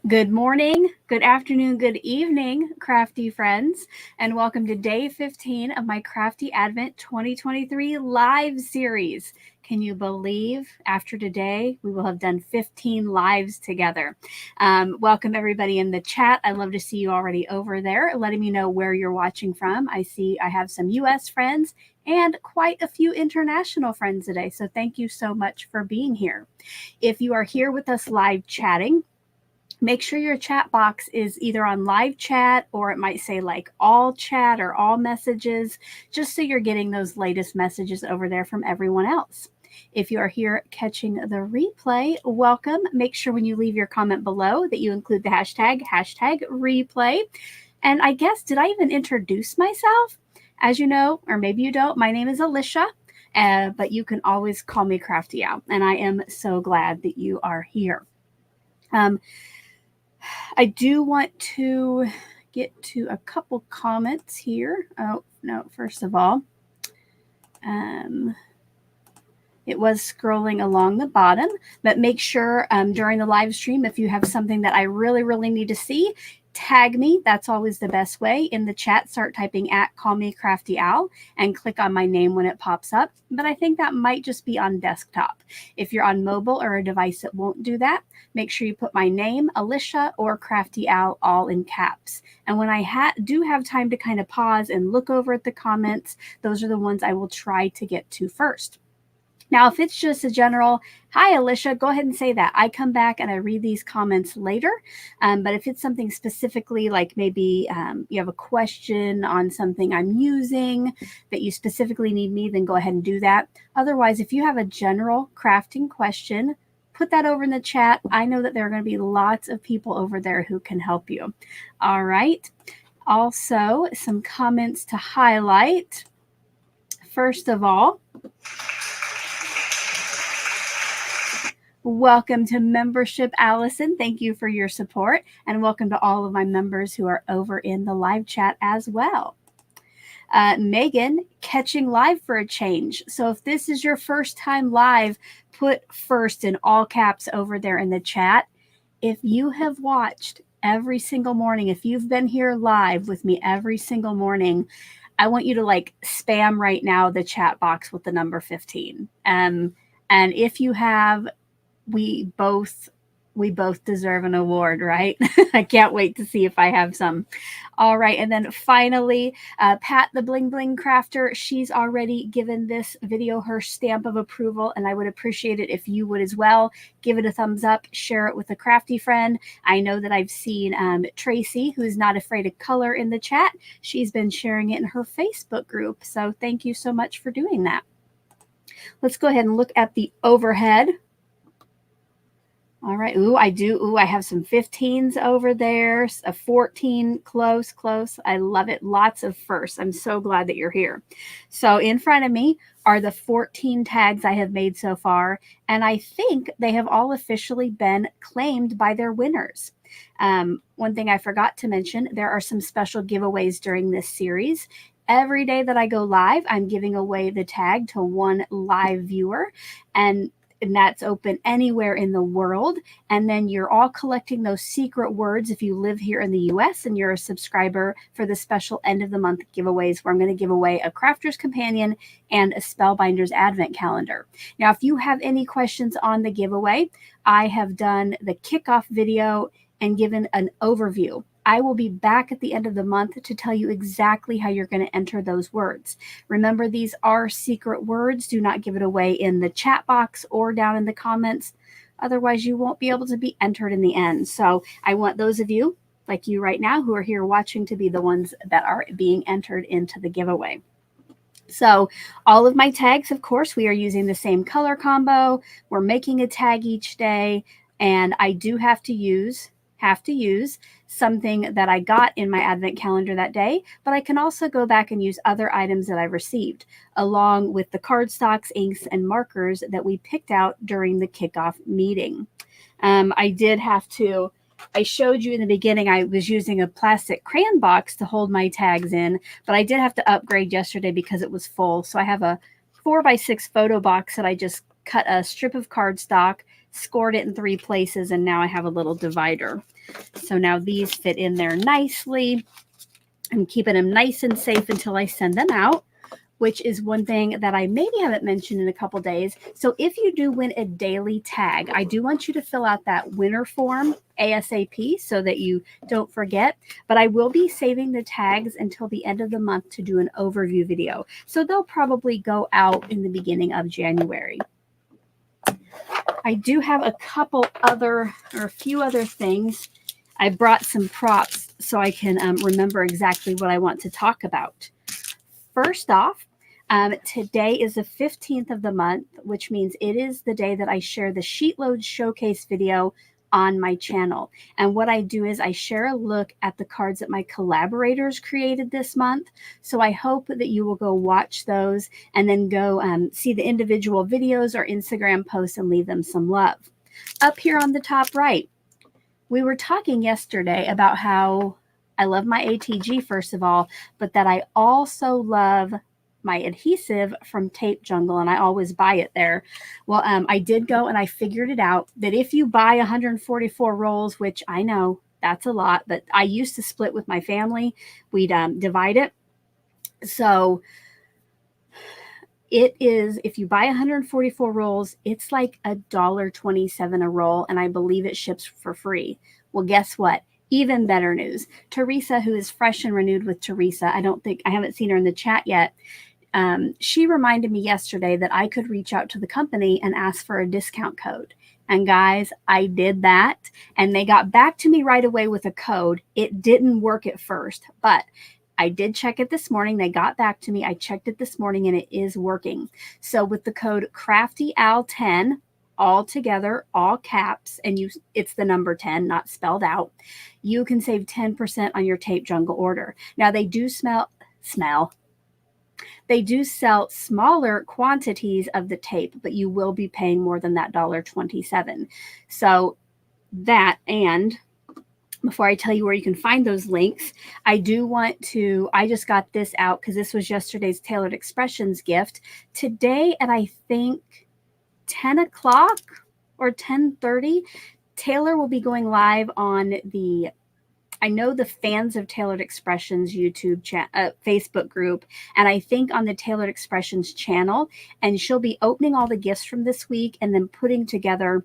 Good morning, good afternoon, good evening, crafty friends, and welcome to day 15 of my Crafty Advent 2023 live series. Can you believe after today we will have done 15 lives together? Welcome everybody in the chat. I love to see you already over there, letting me know where you're watching from. I see I have some US friends and quite a few international friends today. So thank you so much for being here. If you are here with us live chatting, make sure your chat box is either on live chat or it might say like all chat or all messages, just so you're getting those latest messages over there from everyone else. If you are here catching the replay, welcome. Make sure when you leave your comment below that you include the hashtag replay. And I guess, did I even introduce myself? As you know, or maybe you don't, my name is Alicia, but you can always call me Crafty Al, and I am so glad that you are here. I do want to get to a couple comments here. Oh, no, first of all, it was scrolling along the bottom, but make sure during the live stream, if you have something that I really, really need to see, tag me. That's always the best way. In the chat, start typing at Call Me Crafty Al and click on my name when it pops up. But I think that might just be on desktop. If you're on mobile or a device that won't do that, make sure you put my name, Alicia, or Crafty Al, all in caps. And when I do have time to kind of pause and look over at the comments, those are the ones I will try to get to first. Now, if it's just a general, hi, Alicia, go ahead and say that. I come back and I read these comments later. But if it's something specifically, like maybe you have a question on something I'm using that you specifically need me, then go ahead and do that. Otherwise, if you have a general crafting question, put that over in the chat. I know that there are going to be lots of people over there who can help you. All right. Also, some comments to highlight. First of all, welcome to membership, Allison. Thank you for your support, and welcome to all of my members who are over in the live chat as well. Megan, catching live for a change. So if this is your first time live, put first in all caps over there in the chat. If you have watched every single morning, if you've been here live with me every single morning, I want you to like spam right now the chat box with the number 15. And if you have, we both deserve an award, right? I can't wait to see if I have some. All right. And then finally, Pat the Bling Bling Crafter, she's already given this video her stamp of approval, and I would appreciate it if you would as well. Give it a thumbs up, share it with a crafty friend. I know that I've seen Tracy, who is not afraid of color, in the chat. She's been sharing it in her Facebook group. So thank you so much for doing that. Let's go ahead and look at the overhead. All right. Ooh, I do. Ooh, I have some 15s over there. A 14, close. I love it. Lots of firsts. I'm so glad that you're here. So in front of me are the 14 tags I have made so far, and I think they have all officially been claimed by their winners. One thing I forgot to mention, there are some special giveaways during this series. Every day that I go live, I'm giving away the tag to one live viewer, and that's open anywhere in the world. And then you're all collecting those secret words if you live here in the US and you're a subscriber for the special end of the month giveaways, where I'm going to give away a Crafter's Companion and a Spellbinders Advent Calendar. Now, if you have any questions on the giveaway, I have done the kickoff video and given an overview. I will be back at the end of the month to tell you exactly how you're going to enter those words. Remember, these are secret words. Do not give it away in the chat box or down in the comments. Otherwise, you won't be able to be entered in the end. So I want those of you, like you right now, who are here watching, to be the ones that are being entered into the giveaway. So all of my tags, of course, we are using the same color combo. We're making a tag each day, and I do have to use something that I got in my advent calendar that day, but I can also go back and use other items that I received, along with the cardstocks, inks, and markers that we picked out during the kickoff meeting. I showed you in the beginning, I was using a plastic crayon box to hold my tags in, but I did have to upgrade yesterday because it was full. So I have a 4x6 photo box that I just cut a strip of cardstock, scored it in 3 places, and now I have a little divider. So now these fit in there nicely. I'm keeping them nice and safe until I send them out, which is one thing that I maybe haven't mentioned in a couple days. So if you do win a daily tag, I do want you to fill out that winner form ASAP so that you don't forget. But I will be saving the tags until the end of the month to do an overview video. So they'll probably go out in the beginning of January. I do have a few other things. I brought some props so I can remember exactly what I want to talk about. First off, today is the 15th of the month, which means it is the day that I share the Sheetload Showcase video on my channel. And what I do is I share a look at the cards that my collaborators created this month. So I hope that you will go watch those and then go see the individual videos or Instagram posts and leave them some love. Up here on the top right, we were talking yesterday about how I love my ATG, first of all, but that I also love my adhesive from Tape Jungle, and I always buy it there. Well, I did go and I figured it out that if you buy 144 rolls, which I know that's a lot, but I used to split with my family, we'd divide it. So it is, if you buy 144 rolls, it's like $1.27 a roll, and I believe it ships for free. Well, guess what? Even better news. Teresa, who is Fresh and Renewed with Teresa, I haven't seen her in the chat yet. She reminded me yesterday that I could reach out to the company and ask for a discount code. And guys, I did that, and they got back to me right away with a code. It didn't work at first, but I did check it this morning. They got back to me. I checked it this morning, and it is working. So with the code CraftyAl10, all together, all caps, and it's the number 10, not spelled out, you can save 10% on your Tape Jungle order. Now they do They do sell smaller quantities of the tape, but you will be paying more than that $1.27. So that, and before I tell you where you can find those links, I just got this out because this was yesterday's Tailored Expressions gift. Today at I think 10 o'clock or 10:30, Taylor will be going live on I know the Fans of Tailored Expressions YouTube Facebook group, and I think on the Tailored Expressions channel, and she'll be opening all the gifts from this week and then putting together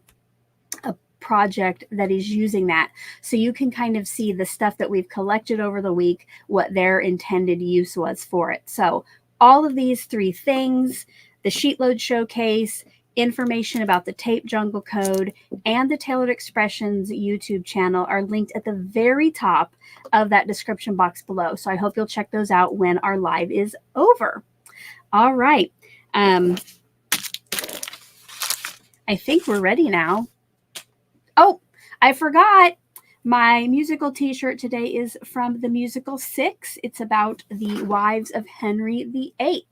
a project that is using that. So you can kind of see the stuff that we've collected over the week, what their intended use was for it. So all of these 3 things, the sheet load showcase, information about the Tape Jungle code, and the Tailored Expressions YouTube channel are linked at the very top of that description box below. So I hope you'll check those out when our live is over. All right. I think we're ready now. Oh, I forgot. My musical t-shirt today is from the musical 6. It's about the wives of Henry VIII.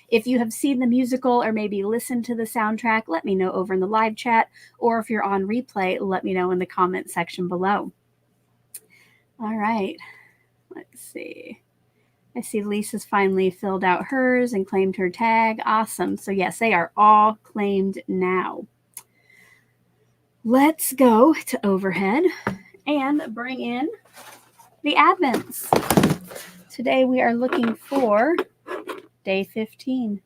If you have seen the musical or maybe listened to the soundtrack, let me know over in the live chat. Or if you're on replay, let me know in the comment section below. All right. Let's see. I see Lisa's finally filled out hers and claimed her tag. Awesome. So yes, they are all claimed now. Let's go to overhead and bring in the Advents. Today we are looking for day 15.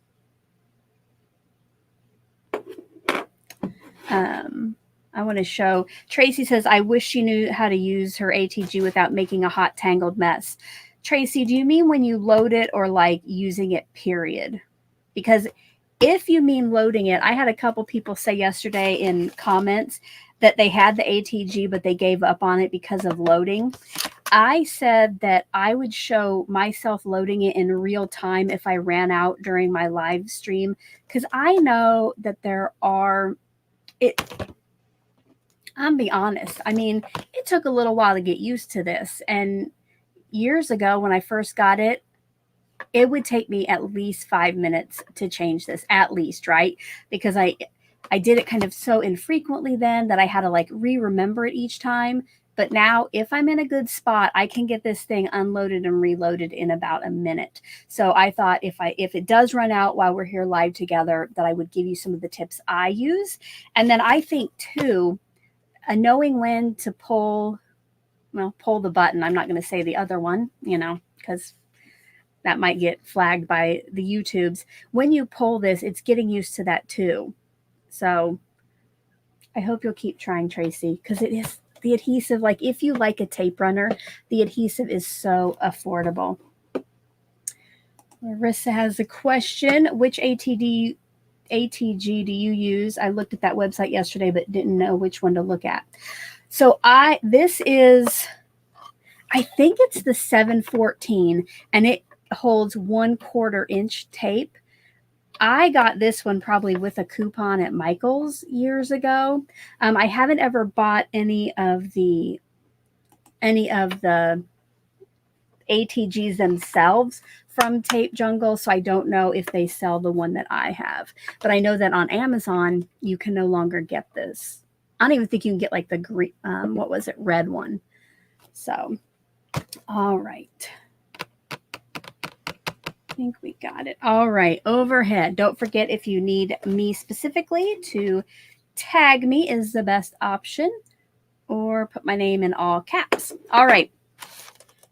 I want to show, Tracy says, I wish she knew how to use her ATG without making a hot tangled mess. Tracy, do you mean when you load it or like using it, period? Because if you mean loading it, I had a couple people say yesterday in comments that they had the ATG, but they gave up on it because of loading. I said that I would show myself loading it in real time if I ran out during my live stream, because I know that I'm be honest. I mean, it took a little while to get used to this. And years ago when I first got it, it would take me at least 5 minutes to change this, at least, right? Because I did it kind of so infrequently then that I had to like remember it each time. But now if I'm in a good spot, I can get this thing unloaded and reloaded in about a minute. So I thought if it does run out while we're here live together, that I would give you some of the tips I use. And then I think too, knowing when to pull the button. I'm not going to say the other one, because that might get flagged by the YouTubes. When you pull this, it's getting used to that too. So I hope you'll keep trying, Tracy, because it is the adhesive. Like if you like a tape runner, the adhesive is so affordable. Marissa has a question. Which ATG do you use? I looked at that website yesterday, but didn't know which one to look at. So I think it's the 714, and it holds 1/4 inch tape. I got this one probably with a coupon at Michael's years ago. I haven't ever bought any of the ATGs themselves from Tape Jungle, so I don't know if they sell the one that I have. But I know that on Amazon, you can no longer get this. I don't even think you can get like the green, red one. So, all right. I think we got it. All right, overhead. Don't forget, if you need me specifically, to tag me is the best option, or put my name in all caps. All right,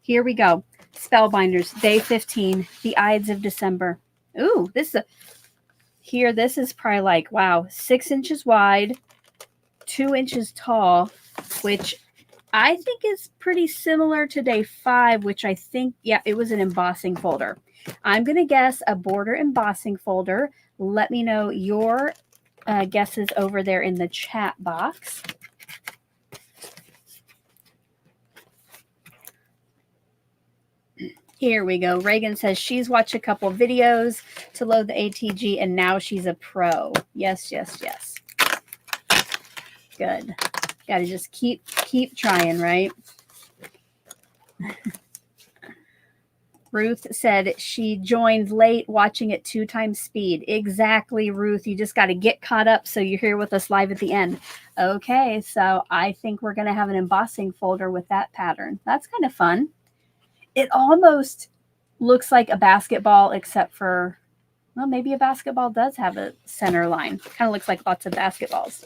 here we go. Spellbinders, day 15, the Ides of December. Ooh, this is probably like, wow, 6 inches wide, 2 inches tall, which I think is pretty similar to day 5, which I think, yeah, it was an embossing folder. I'm going to guess a border embossing folder. Let me know your guesses over there in the chat box. Here we go. Reagan says she's watched a couple of videos to load the ATG, and now she's a pro. Yes, yes, yes. Good. Got to just keep trying, right? Ruth said she joined late watching at 2 times speed. Exactly, Ruth. You just got to get caught up so you're here with us live at the end. Okay, so I think we're going to have an embossing folder with that pattern. That's kind of fun. It almost looks like a basketball, except for, well, maybe a basketball does have a center line. Kind of looks like lots of basketballs.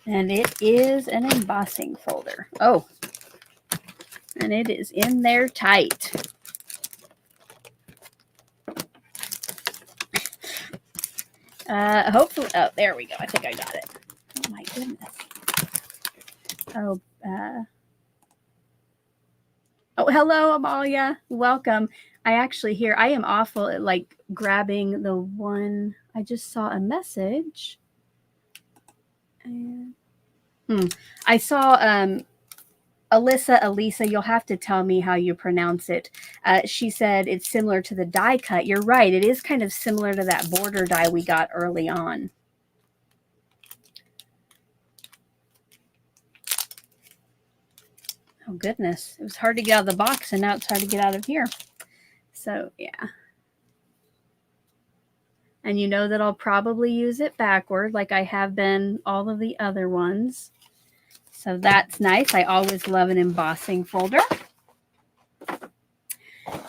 And it is an embossing folder. Oh, and it is in there tight. Hopefully, oh, there we go. I think I got it. Oh my goodness. Oh, hello, Amalia. Welcome. I am awful at like grabbing the one. I just saw a message. I saw Elisa, you'll have to tell me how you pronounce it. She said it's similar to the die cut. You're right. It is kind of similar to that border die we got early on. Oh, goodness. It was hard to get out of the box, and now it's hard to get out of here. So, yeah. And you know that I'll probably use it backward like I have been all of the other ones. So that's nice. I always love an embossing folder.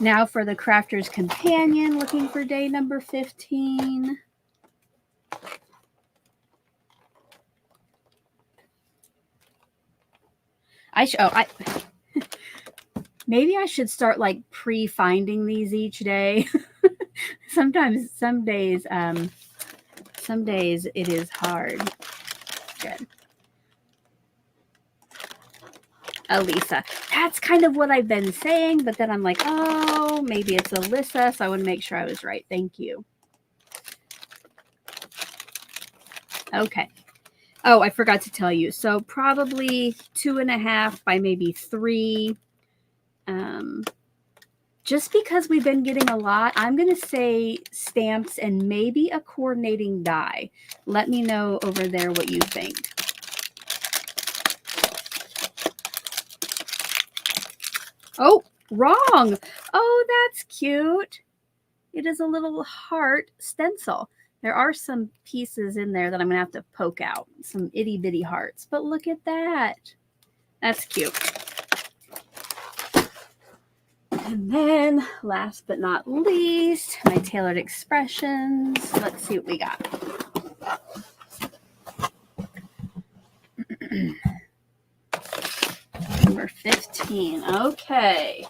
Now for the Crafter's Companion, looking for day number 15. Maybe I should start like pre-finding these each day. Some days it is hard. Good. Elisa. That's kind of what I've been saying, but then I'm like, oh, maybe it's Alyssa, so I want to make sure I was right. Thank you. Okay. Oh, I forgot to tell you. So probably 2.5 by maybe 3. Just because we've been getting a lot, I'm going to say stamps and maybe a coordinating die. Let me know over there what you think. Oh, wrong. Oh, that's cute. It is a little heart stencil. There are some pieces in there that I'm going to have to poke out. Some itty bitty hearts. But look at that. That's cute. And then, last but not least, my tailored expressions. Let's see what we got. Number 15. Okay.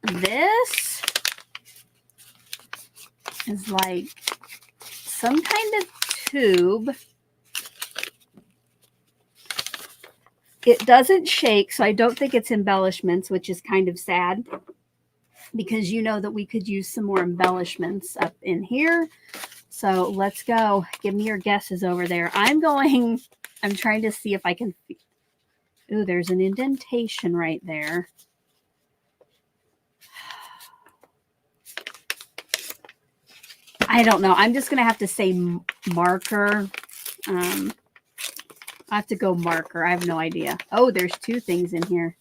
This is like some kind of tube. It doesn't shake, so I don't think it's embellishments, which is kind of sad because you know that we could use some more embellishments up in here. So let's go. Give me your guesses over there. I'm trying to see if I can. Ooh, there's an indentation right there. I don't know. I'm just going to have to say marker. I have to go marker. I have no idea. Oh, there's 2 things in here.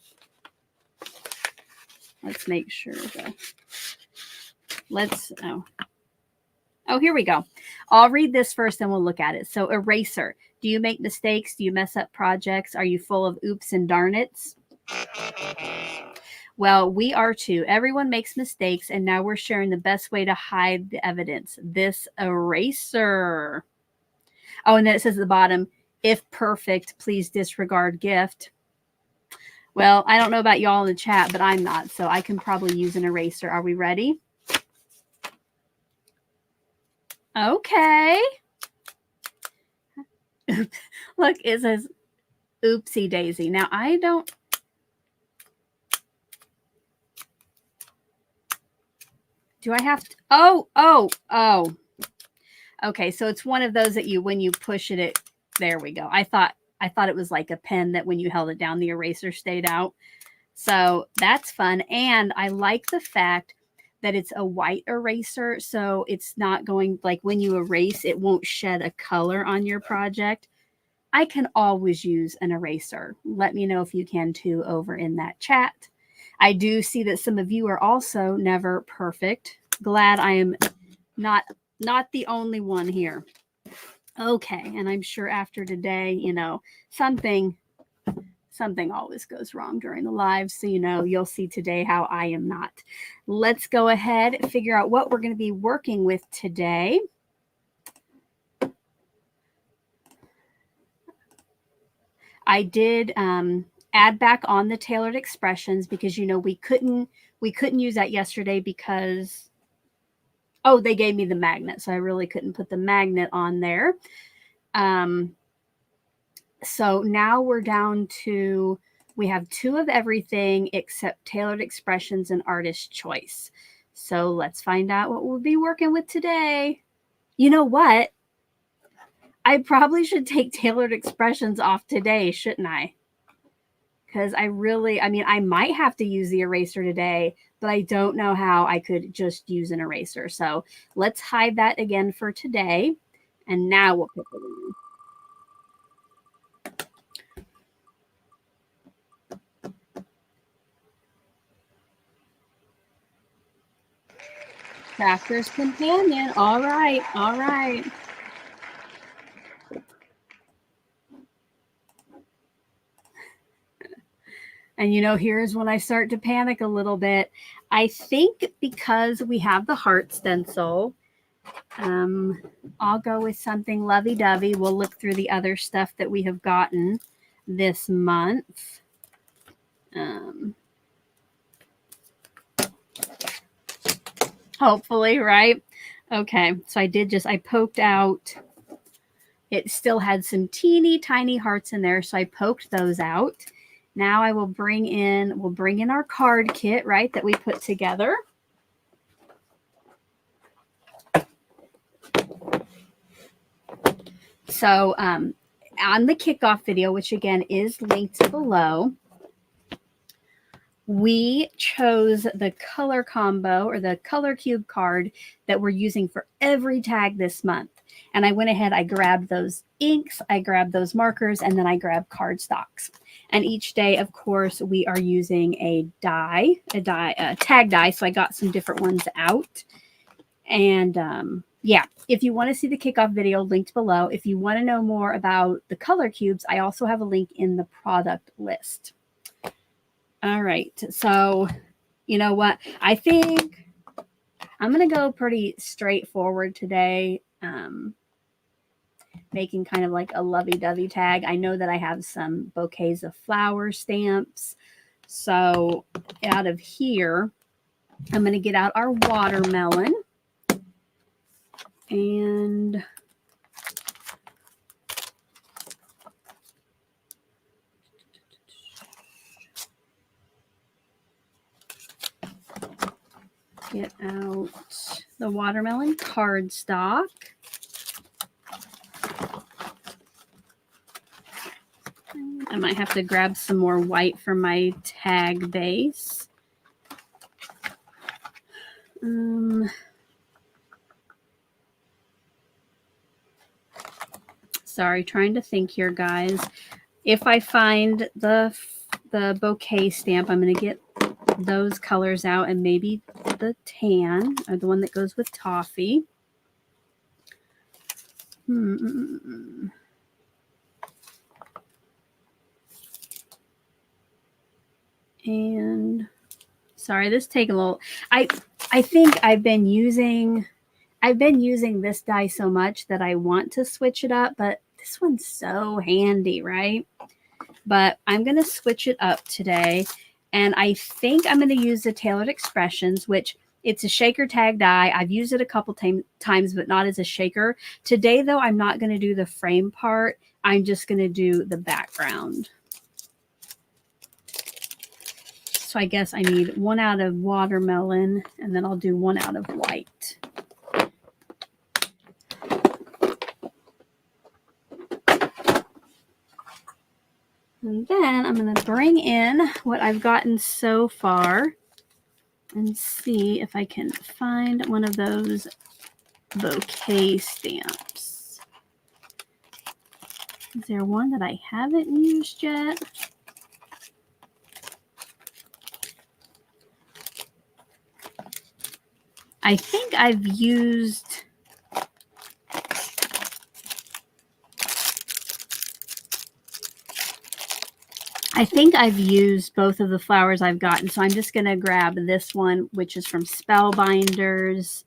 Let's make sure. Oh, here we go. I'll read this first and we'll look at it. So eraser. Do you make mistakes? Do you mess up projects? Are you full of oops and darn it's? Well, we are too. Everyone makes mistakes, and now we're sharing the best way to hide the evidence. This eraser. Oh, and then it says at the bottom, if perfect, please disregard gift. Well, I don't know about y'all in the chat, but I'm not, so I can probably use an eraser. Are we ready? Okay. Look, it says oopsie daisy. Now, I don't. Do I have to? Oh. Okay, so it's one of those that when you push it, there we go. I thought it was like a pen that when you held it down, the eraser stayed out. So that's fun. And I like the fact that it's a white eraser. So it's not going, like when you erase, it won't shed a color on your project. I can always use an eraser. Let me know if you can too over in that chat. I do see that some of you are also never perfect. Glad I am not the only one here. Okay, and I'm sure after today, you know, something always goes wrong during the live. So, you know, you'll see today how I am not. Let's go ahead and figure out what we're going to be working with today. I did add back on the tailored expressions because, you know, we couldn't use that yesterday because, oh, they gave me the magnet. So I really couldn't put the magnet on there. So now we're down to, we have 2 of everything except tailored expressions and artist choice. So let's find out what we'll be working with today. You know what? I probably should take tailored expressions off today, shouldn't I? Because I mean, I might have to use the eraser today, but I don't know how I could just use an eraser. So let's hide that again for today. And now we'll pick it in. Crafter's Companion. All right. All right. And, you know, here's when I start to panic a little bit. I think because we have the heart stencil, I'll go with something lovey-dovey. We'll look through the other stuff that we have gotten this month. Hopefully, right? Okay, so I poked out. It still had some teeny tiny hearts in there, so I poked those out. Now I will bring in our card kit, right, that we put together. So on the kickoff video, which again is linked below, we chose the color combo or the color cube card that we're using for every tag this month. And I went ahead, I grabbed those inks, I grabbed those markers, and then I grabbed cardstocks. And each day, of course, we are using a tag die. So I got some different ones out. And yeah, if you want to see the kickoff video linked below, if you want to know more about the color cubes, I also have a link in the product list. All right, so you know what? I think I'm going to go pretty straightforward today, making kind of like a lovey-dovey tag. I know that I have some bouquets of flower stamps. So out of here, I'm going to get out our watermelon. And get out the watermelon cardstock. I might have to grab some more white for my tag base. Sorry, trying to think here, guys. If I find the bouquet stamp, I'm going to get those colors out and maybe the tan or the one that goes with toffee. And sorry, this take a little. I think I've been using this die so much that I want to switch it up, but this one's so handy, right? But I'm going to switch it up today. And I think I'm going to use the Tailored Expressions, which it's a shaker tag die. I've used it a couple times, but not as a shaker. Today, though, I'm not going to do the frame part. I'm just going to do the background. So I guess I need one out of watermelon, and then I'll do one out of white. And then I'm going to bring in what I've gotten so far and see if I can find one of those bouquet stamps. Is there one that I haven't used yet? I think I've used both of the flowers I've gotten, so I'm just going to grab this one, which is from Spellbinders,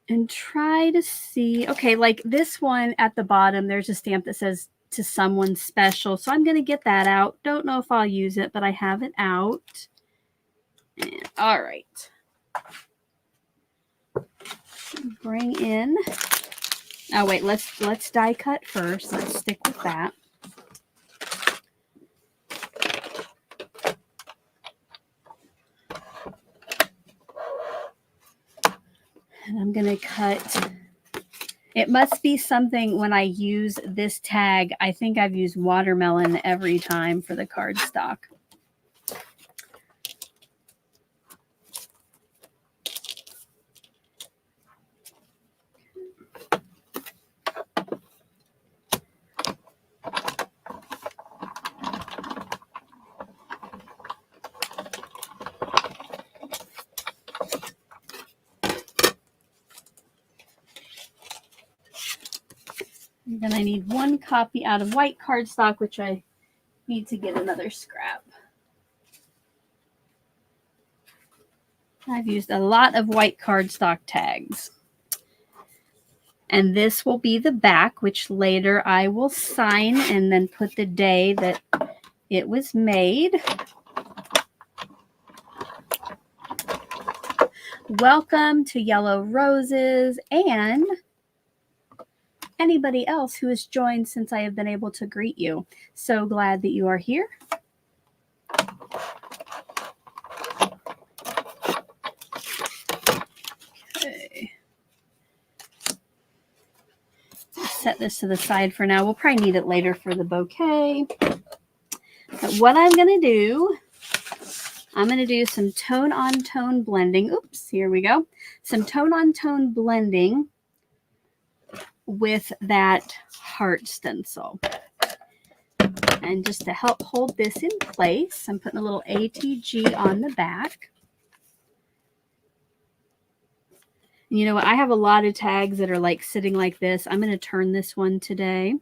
and try to see. Okay, like this one at the bottom, there's a stamp that says to someone special, so I'm going to get that out. Don't know if I'll use it, but I have it out. And, all right. Bring in. Oh wait, let's die cut first. Let's stick with that. And I'm going to cut. It must be something when I use this tag. I think I've used watermelon every time for the cardstock. And then I need one copy out of white cardstock, which I need to get another scrap. I've used a lot of white cardstock tags. And this will be the back, which later I will sign and then put the day that it was made. Welcome to Yellow Roses and anybody else who has joined since I have been able to greet you. So glad that you are here. Okay. Set this to the side for now. We'll probably need it later for the bouquet. But what I'm going to do some tone-on-tone blending. Oops, here we go. Some tone-on-tone blending with that heart stencil. And just to help hold this in place, I'm putting a little ATG on the back. And you know what? I have a lot of tags that are like sitting like this. I'm going to turn this one today.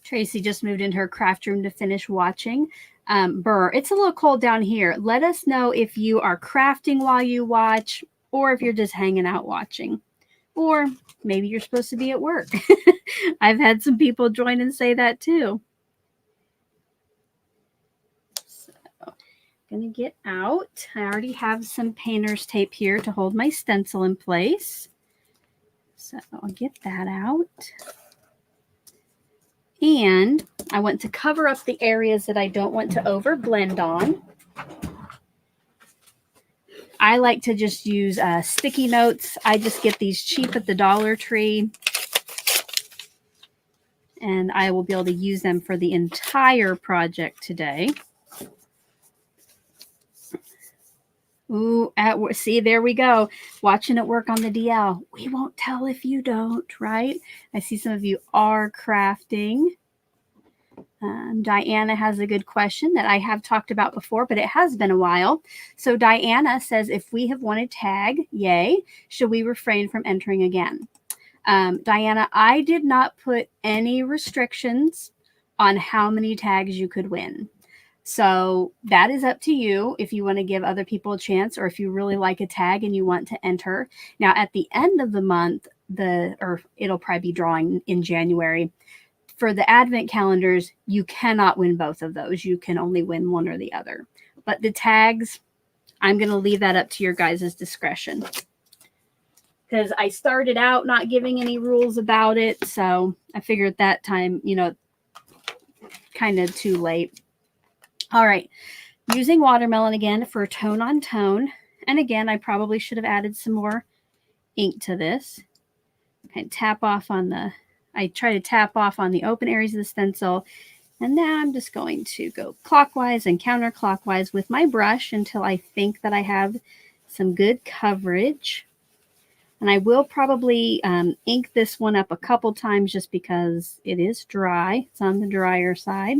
Tracy just moved into her craft room to finish watching. Burr, it's a little cold down here. Let us know if you are crafting while you watch or if you're just hanging out watching. Or maybe you're supposed to be at work. I've had some people join and say that too. So I'm going to get out. I already have some painter's tape here to hold my stencil in place. So I'll get that out. And I want to cover up the areas that I don't want to over blend on. I like to just use sticky notes. I just get these cheap at the Dollar Tree. And I will be able to use them for the entire project today. Ooh, see, there we go. Watching it work on the DL. We won't tell if you don't, right? I see some of you are crafting. Diana has a good question that I have talked about before, but it has been a while. So Diana says, if we have won a tag, yay, should we refrain from entering again? Diana, I did not put any restrictions on how many tags you could win. So that is up to you if you want to give other people a chance or if you really like a tag and you want to enter. Now, at the end of the month, it'll probably be drawing in January. For the Advent calendars, you cannot win both of those. You can only win one or the other. But the tags, I'm going to leave that up to your guys' discretion. Because I started out not giving any rules about it. So I figured at that time, kind of too late. All right. Using watermelon again for tone on tone. And again, I probably should have added some more ink to this. I tap off on the, I try to tap off on the open areas of the stencil. And now I'm just going to go clockwise and counterclockwise with my brush until I think that I have some good coverage. And I will probably ink this one up a couple times just because it is dry. It's on the drier side.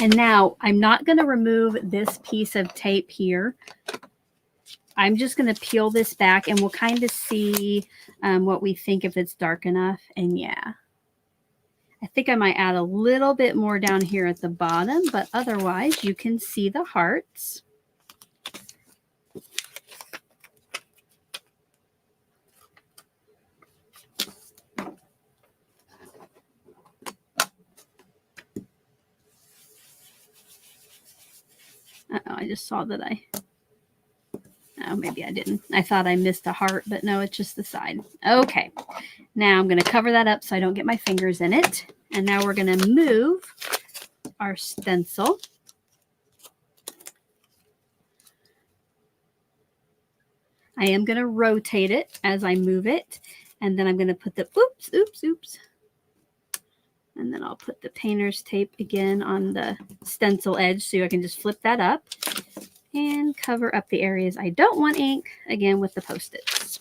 And now I'm not going to remove this piece of tape here. I'm just going to peel this back and we'll kind of see what we think if it's dark enough. And yeah, I think I might add a little bit more down here at the bottom, but otherwise you can see the hearts. Uh-oh, I just saw that oh, maybe I didn't. I thought I missed a heart, but no, it's just the side. Okay, now I'm going to cover that up so I don't get my fingers in it. And now we're going to move our stencil. I am going to rotate it as I move it. And then I'm going to put the, oops. And then I'll put the painter's tape again on the stencil edge so I can just flip that up and cover up the areas I don't want ink, again with the Post-its.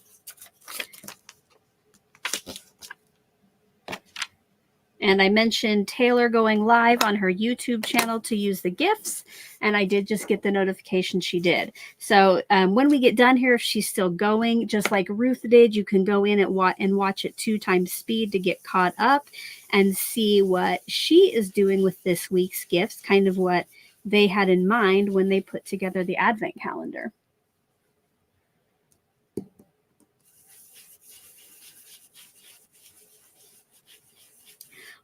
And I mentioned Taylor going live on her YouTube channel to use the GIFs, and I did just get the notification she did. So when we get done here, if she's still going, just like Ruth did, you can go in and watch it 2 times speed to get caught up and see what she is doing with this week's gifts, kind of what they had in mind when they put together the Advent calendar.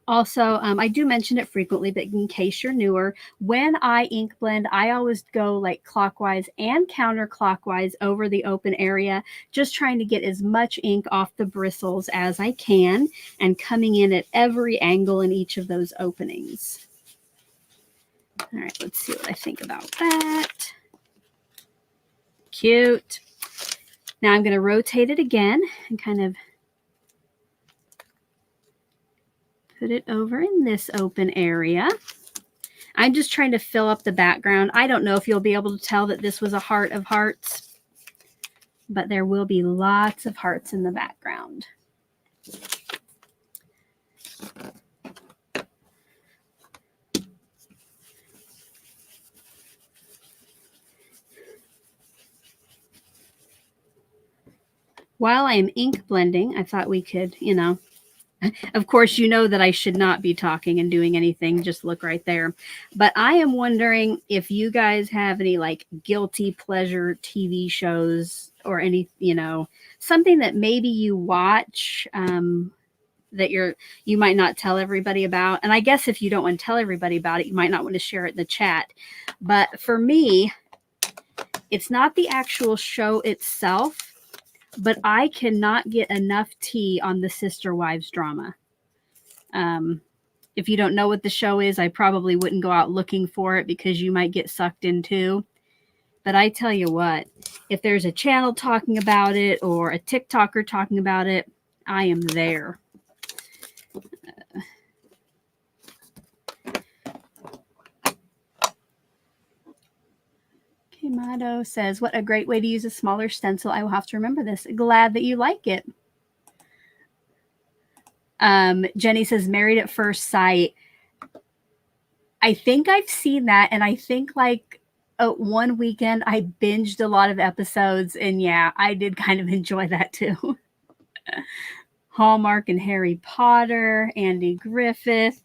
Also, I do mention it frequently, but in case you're newer, when I ink blend, I always go like clockwise and counterclockwise over the open area, just trying to get as much ink off the bristles as I can and coming in at every angle in each of those openings. All right, let's see what I think about that. Cute. Now I'm going to rotate it again and kind of put it over in this open area. I'm just trying to fill up the background. I don't know if you'll be able to tell that this was a heart of hearts, but there will be lots of hearts in the background. While I am ink blending, I thought we could, you know, of course, you know that I should not be talking and doing anything. Just look right there. But I am wondering if you guys have any like guilty pleasure TV shows or any, you know, something that maybe you watch that you might not tell everybody about. And I guess if you don't want to tell everybody about it, you might not want to share it in the chat. But for me, it's not the actual show itself, but I cannot get enough tea on the Sister Wives drama. If you don't know what the show is, I probably wouldn't go out looking for it because you might get sucked in too. But I tell you what, if there's a channel talking about it or a TikToker talking about it, I am there. Mato says, what a great way to use a smaller stencil. I will have to remember this. Glad that you like it. Jenny says, Married at First Sight. I think I've seen that, and I think like one weekend I binged a lot of episodes, and yeah, I did kind of enjoy that too. Hallmark and Harry Potter, Andy Griffith.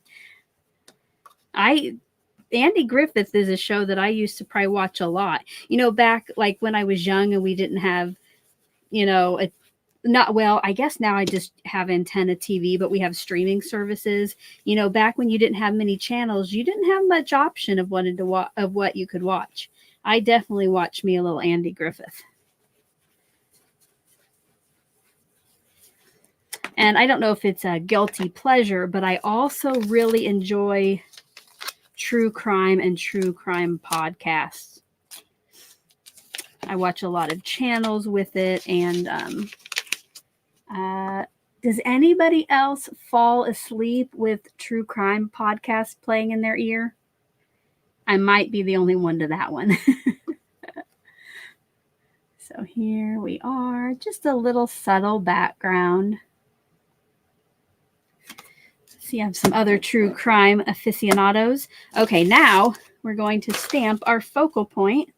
Andy Griffith is a show that I used to probably watch a lot. You know, back like when I was young and we didn't have, you know, I guess now I just have antenna TV, but we have streaming services. You know, back when you didn't have many channels, you didn't have much option of what you could watch. I definitely watched me a little Andy Griffith. And I don't know if it's a guilty pleasure, but I also really enjoy true crime and true crime podcasts. I watch a lot of channels with it. And does anybody else fall asleep with true crime podcasts playing in their ear? I might be the only one to that one. So here we are, just a little subtle background. See, I have some other true crime aficionados. Okay, now we're going to stamp our focal point,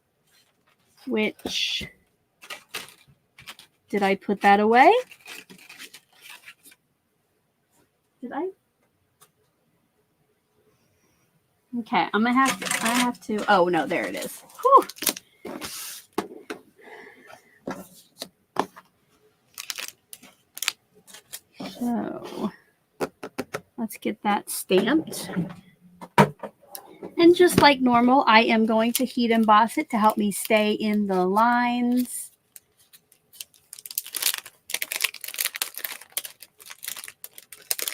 which, did I put that away? Did I? Okay, I have to, oh no, there it is. Whew. So let's get that stamped. And just like normal, I am going to heat emboss it to help me stay in the lines.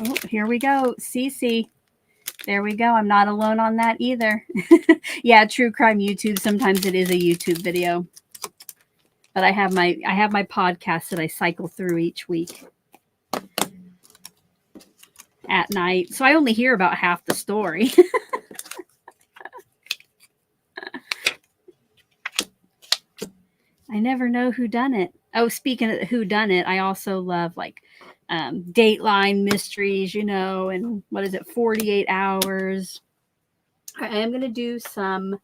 Oh, here we go. Cece. There we go. I'm not alone on that either. Yeah, true crime YouTube. Sometimes it is a YouTube video. But I have my podcast that I cycle through each week at night. So I only hear about half the story. I never know who done it. Oh, speaking of who done it, I also love like Dateline mysteries, you know, and what is it, 48 hours. I am going to do some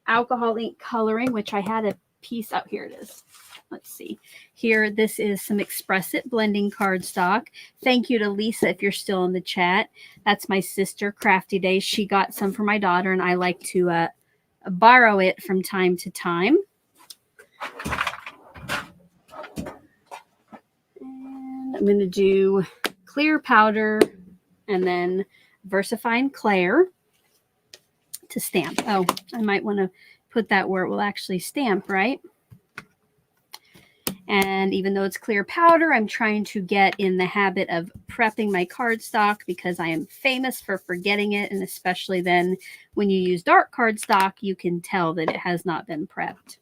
alcohol ink coloring, which I had a piece out. Here it is. Let's see. Here, this is some Express It blending cardstock. Thank you to Lisa if you're still in the chat. That's my sister, Crafty Days. She got some for my daughter, and I like to borrow it from time to time. And I'm going to do clear powder and then VersaFine Clair to stamp. Oh, I might want to put that where it will actually stamp, right? And even though it's clear powder, I'm trying to get in the habit of prepping my cardstock because I am famous for forgetting it. And especially then when you use dark cardstock, you can tell that it has not been prepped.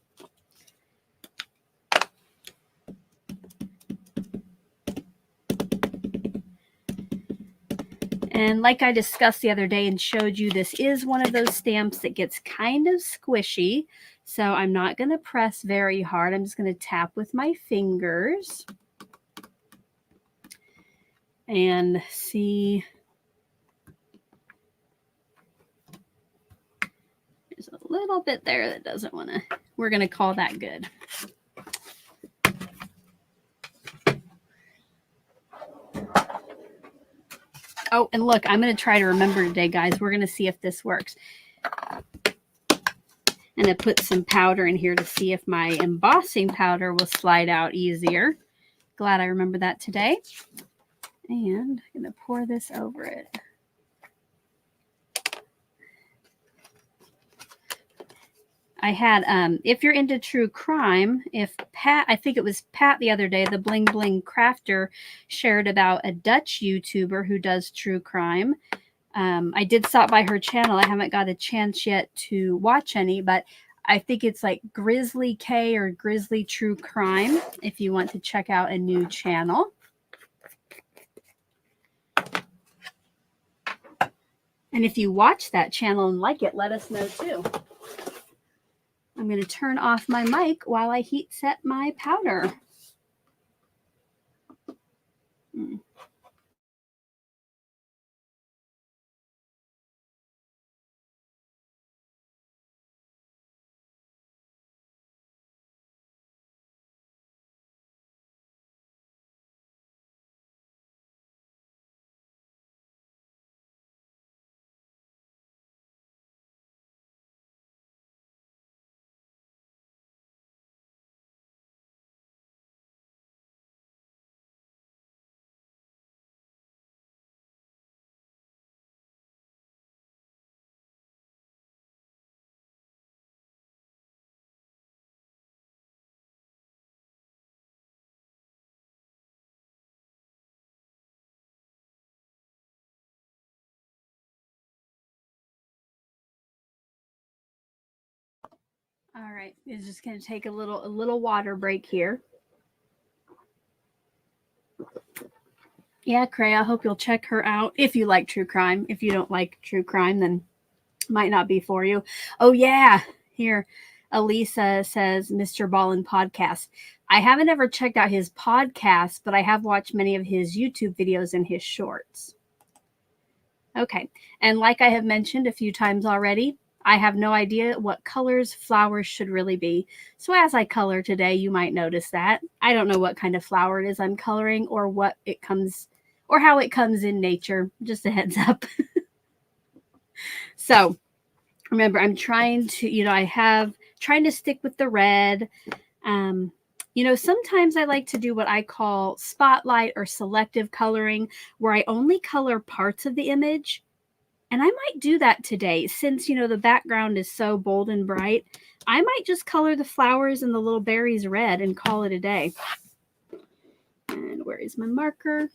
And like I discussed the other day and showed you, this is one of those stamps that gets kind of squishy. So I'm not going to press very hard. I'm just going to tap with my fingers and see. There's a little bit there that doesn't want to. We're going to call that good. Oh, and look, I'm going to try to remember today, guys. We're going to see if this works. And I put some powder in here to see if my embossing powder will slide out easier. Glad I remember that today. And I'm going to pour this over it. I had, if you're into true crime, if Pat, I think it was Pat the other day, the Bling Bling Crafter, shared about a Dutch YouTuber who does true crime. I did stop by her channel. I haven't got a chance yet to watch any, but I think it's like Grizzly K or Grizzly True Crime if you want to check out a new channel. And if you watch that channel and like it, let us know too. I'm going to turn off my mic while I heat set my powder. All right, it's just going to take a little water break here. Yeah, Cray, I hope you'll check her out if you like true crime. If you don't like true crime, then might not be for you. Oh yeah, here, Elisa says Mr. Ballin podcast. I haven't ever checked out his podcast, but I have watched many of his YouTube videos and his shorts. Okay, and like I have mentioned a few times already, I have no idea what colors flowers should really be. So as I color today, you might notice that. I don't know what kind of flower it is I'm coloring or what it comes or how it comes in nature. Just a heads up. So remember, I'm trying to, trying to stick with the red. Sometimes I like to do what I call spotlight or selective coloring, where I only color parts of the image. And I might do that today since, the background is so bold and bright. I might just color the flowers and the little berries red and call it a day. And where is my marker?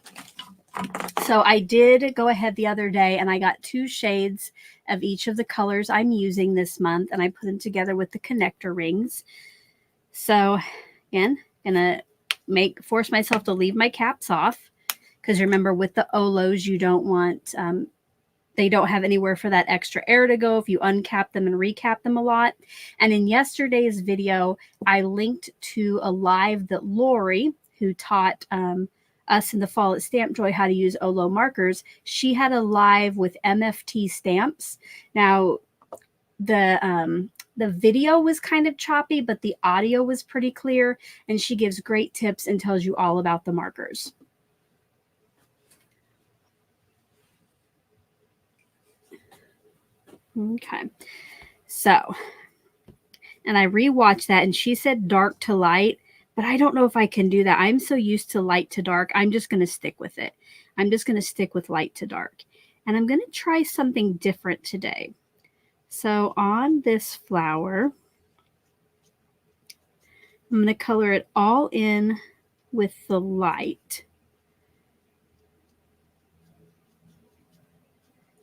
So I did go ahead the other day and I got 2 shades of each of the colors I'm using this month, and I put them together with the connector rings. So again, gonna force myself to leave my caps off, because remember, with the Olos, you don't want they don't have anywhere for that extra air to go if you uncap them and recap them a lot. And in yesterday's video, I linked to a live that Lori, who taught us in the fall at Stamp Joy how to use Olo markers, she had a live with MFT stamps. Now, the video was kind of choppy, but the audio was pretty clear, and she gives great tips and tells you all about the markers. Okay, so, and I rewatched that, and she said dark to light, but I don't know if I can do that. I'm so used to light to dark. I'm just going to stick with it. I'm just going to stick with light to dark, and I'm going to try something different today. So on this flower, I'm going to color it all in with the light.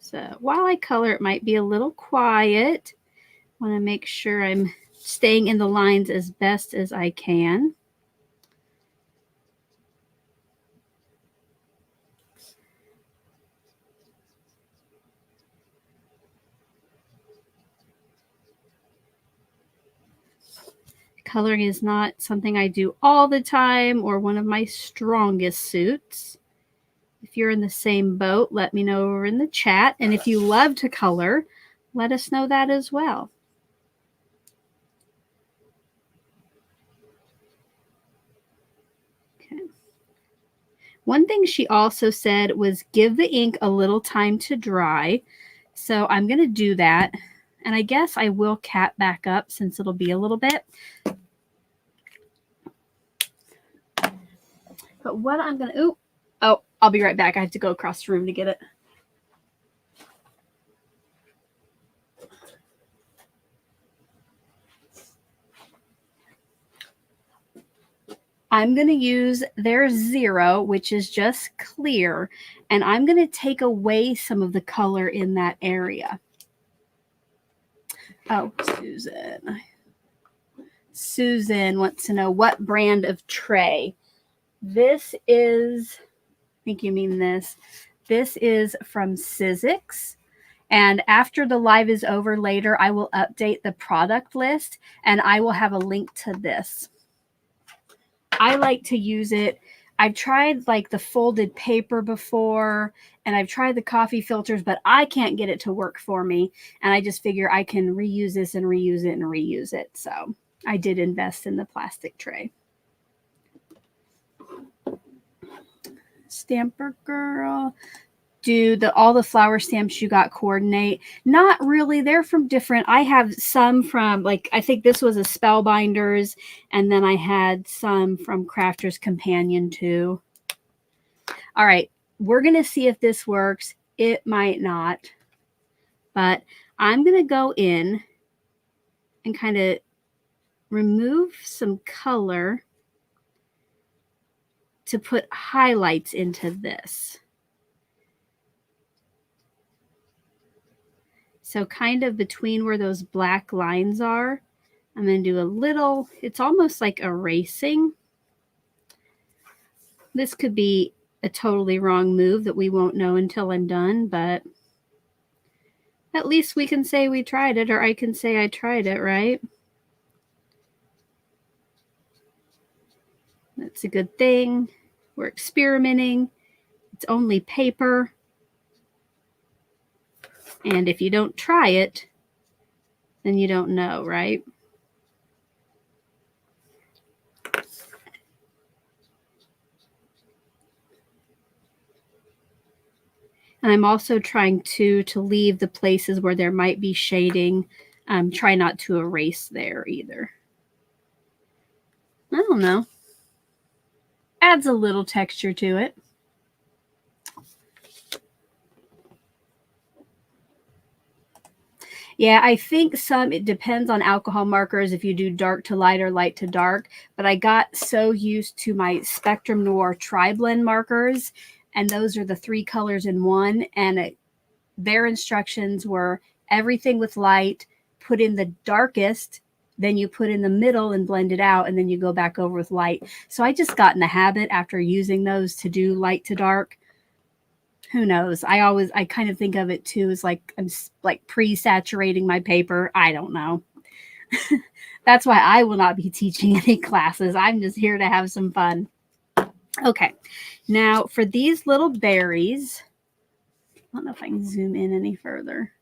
So while I color, it might be a little quiet. I want to make sure I'm staying in the lines as best as I can. Coloring is not something I do all the time or one of my strongest suits. If you're in the same boat, let me know over in the chat. And if you love to color, let us know that as well. Okay. One thing she also said was give the ink a little time to dry. So I'm going to do that. And I guess I will cap back up since it'll be a little bit. But what I'm going to, I'll be right back. I have to go across the room to get it. I'm going to use their 0, which is just clear, and I'm going to take away some of the color in that area. Oh, Susan wants to know what brand of tray. This is, I think you mean this. This is from Sizzix. And after the live is over later, I will update the product list and I will have a link to this. I like to use it. I've tried like the folded paper before, and I've tried the coffee filters, but I can't get it to work for me. And I just figure I can reuse this and reuse it and reuse it. So I did invest in the plastic tray. Stamper girl. Do all the flower stamps you got coordinate? Not really. They're from different. I have some from, like, I think this was a Spellbinders, and then I had some from Crafter's Companion too. All right, we're going to see if this works. It might not, but I'm going to go in and kind of remove some color to put highlights into this. So kind of between where those black lines are, I'm going to do a little, it's almost like erasing. This could be a totally wrong move that we won't know until I'm done, but at least we can say we tried it, or I can say I tried it, right? That's a good thing. We're experimenting. It's only paper. And if you don't try it, then you don't know, right? And I'm also trying to leave the places where there might be shading. Try not to erase there either. I don't know. Adds a little texture to it. Yeah, I think it depends on alcohol markers if you do dark to light or light to dark, but I got so used to my Spectrum Noir tri-blend markers, and those are the 3 colors in one, and their instructions were everything with light, put in the darkest, then you put in the middle and blend it out, and then you go back over with light. So I just got in the habit after using those to do light to dark. Who knows? I kind of think of it too as like I'm like pre-saturating my paper. I don't know. That's why I will not be teaching any classes. I'm just here to have some fun. Okay, now for these little berries, I don't know if I can zoom in any further.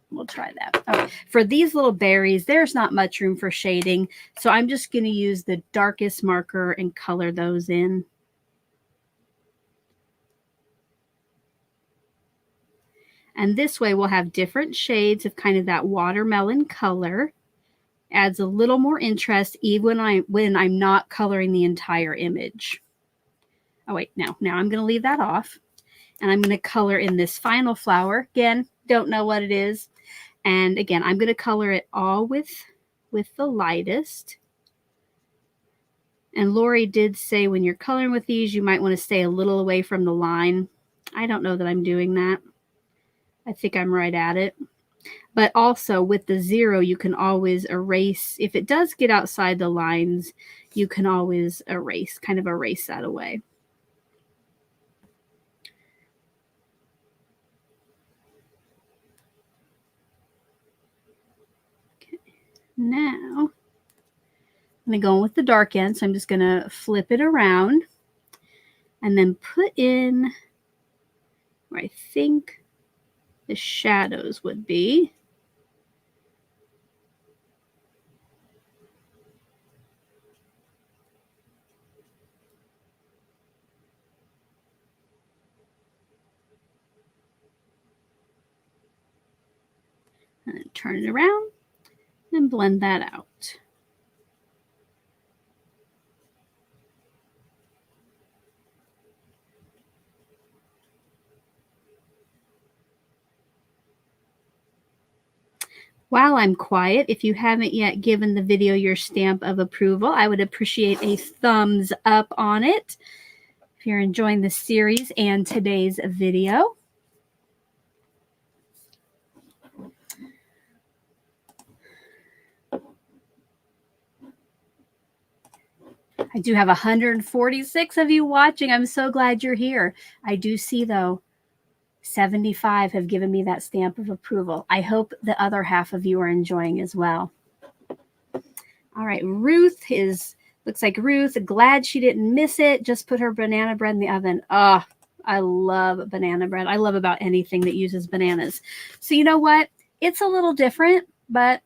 We'll try that. Okay. For these little berries, there's not much room for shading, so I'm just going to use the darkest marker and color those in. And this way we'll have different shades of kind of that watermelon color. Adds a little more interest even when I'm not coloring the entire image. Oh wait, now I'm going to leave that off. And I'm going to color in this final flower. Again, don't know what it is. And again, I'm going to color it all with the lightest. And Lori did say when you're coloring with these, you might want to stay a little away from the line. I don't know that I'm doing that. I think I'm right at it. But also with the 0, you can always erase. If it does get outside the lines, you can always erase that away. Okay. Now, I'm going to go in with the dark end. So I'm just going to flip it around and then put in where I think the shadows would be. And then turn it around and blend that out. While I'm quiet, if you haven't yet given the video your stamp of approval, I would appreciate a thumbs up on it if you're enjoying the series and today's video. I do have 146 of you watching. I'm so glad you're here. I do see, though, 75 have given me that stamp of approval. I hope the other half of you are enjoying as well. All right, looks like Ruth, glad she didn't miss it. Just put her banana bread in the oven. Oh, I love banana bread. I love about anything that uses bananas. So you know what? It's a little different, but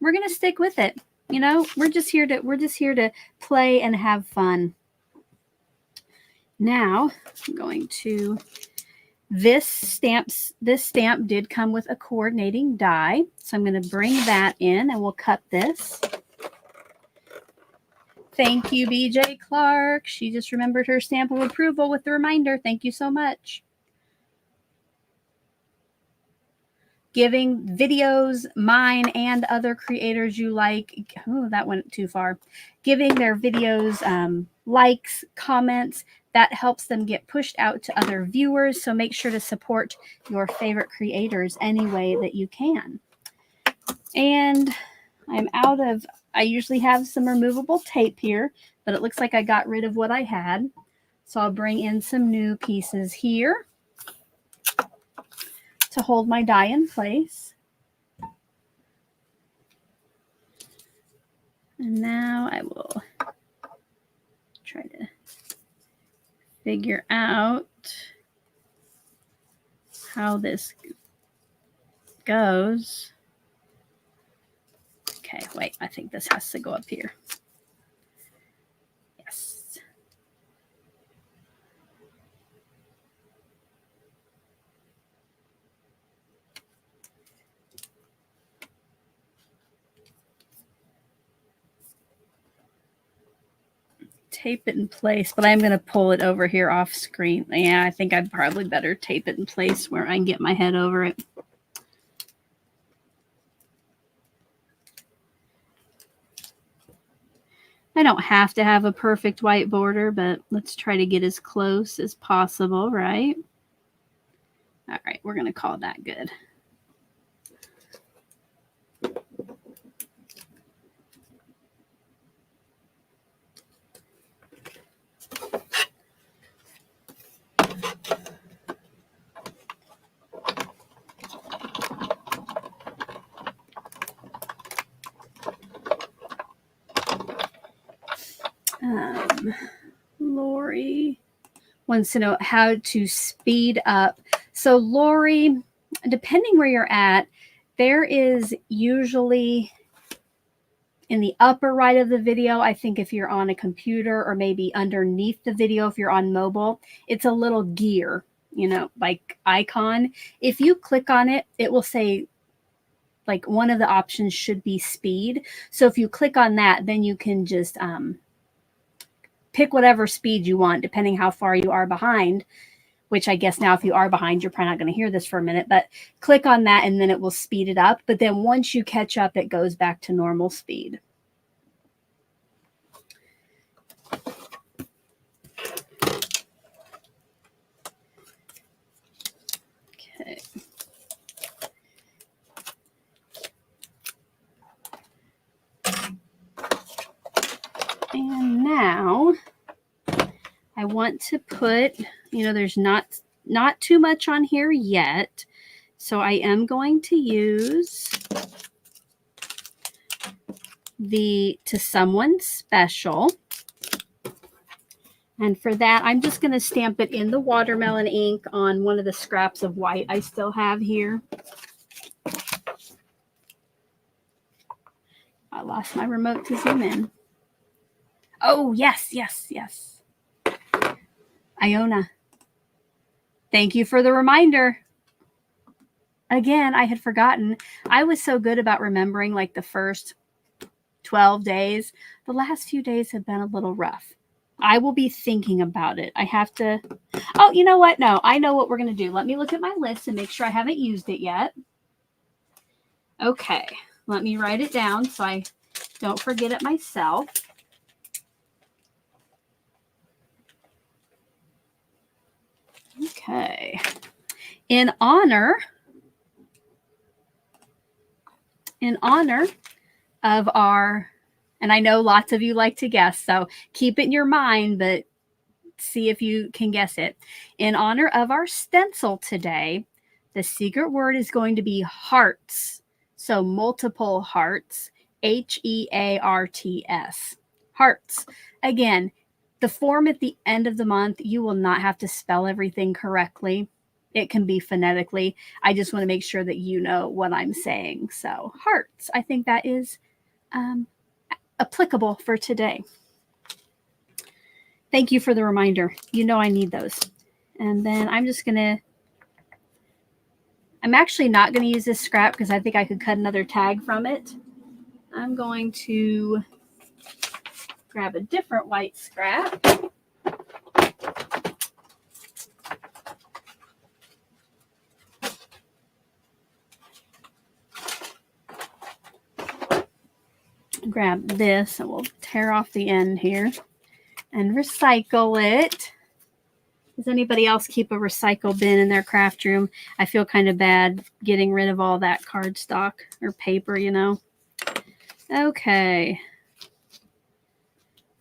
we're going to stick with it. You know, we're just here to play and have fun. Now, I'm going to this stamp did come with a coordinating die. So I'm going to bring that in and we'll cut this. Thank you, BJ Clark. She just remembered her stamp of approval with the reminder. Thank you so much. Giving videos, mine and other creators you like. Oh, that went too far. Giving their videos likes, comments. That helps them get pushed out to other viewers. So make sure to support your favorite creators any way that you can. And I'm out of, I usually have some removable tape here, but it looks like I got rid of what I had. So I'll bring in some new pieces here to hold my die in place. And now I will try to figure out how this goes. Okay, wait, I think this has to go up here. Yes. Tape it in place, but I'm going to pull it over here off screen. Yeah, I think I'd probably better tape it in place where I can get my head over it. I don't have to have a perfect white border, but let's try to get as close as possible, right? All right, we're going to call that good. Lori wants to know how to speed up. So Lori, depending where you're at, there is usually in the upper right of the video, I think if you're on a computer, or maybe underneath the video if you're on mobile, it's a little gear, you know, like icon. If you click on it, it will say like one of the options should be speed. So if you click on that, then you can just pick whatever speed you want, depending how far you are behind, which I guess now if you are behind, you're probably not going to hear this for a minute, but click on that and then it will speed it up. But then once you catch up, it goes back to normal speed. Okay. And now I want to put, you know, there's not too much on here yet. So I am going to use the To Someone Special. And for that, I'm just going to stamp it in the watermelon ink on one of the scraps of white I still have here. I lost my remote to zoom in. Oh, yes, yes, yes. Iona, thank you for the reminder. Again, I had forgotten. I was so good about remembering like the first 12 days. The last few days have been a little rough. I will be thinking about it. I have to. Oh, you know what? No, I know what we're going to do. Let me look at my list and make sure I haven't used it yet. Okay, let me write it down so I don't forget it myself. Okay. In honor of our, and I know lots of you like to guess, so keep it in your mind, but see if you can guess it. In honor of our stencil today, the secret word is going to be hearts. So multiple hearts, H-E-A-R-T-S, hearts. Again, the form at the end of the month, you will not have to spell everything correctly. It can be phonetically. I just want to make sure that you know what I'm saying. So hearts, I think that is applicable for today. Thank you for the reminder. You know I need those. And then I'm just going to, I'm actually not going to use this scrap because I think I could cut another tag from it. I'm going to grab a different white scrap. Grab this and we'll tear off the end here and recycle it Does anybody else keep a recycle bin in their craft room? I feel kind of bad getting rid of all that cardstock or paper, you know. Okay.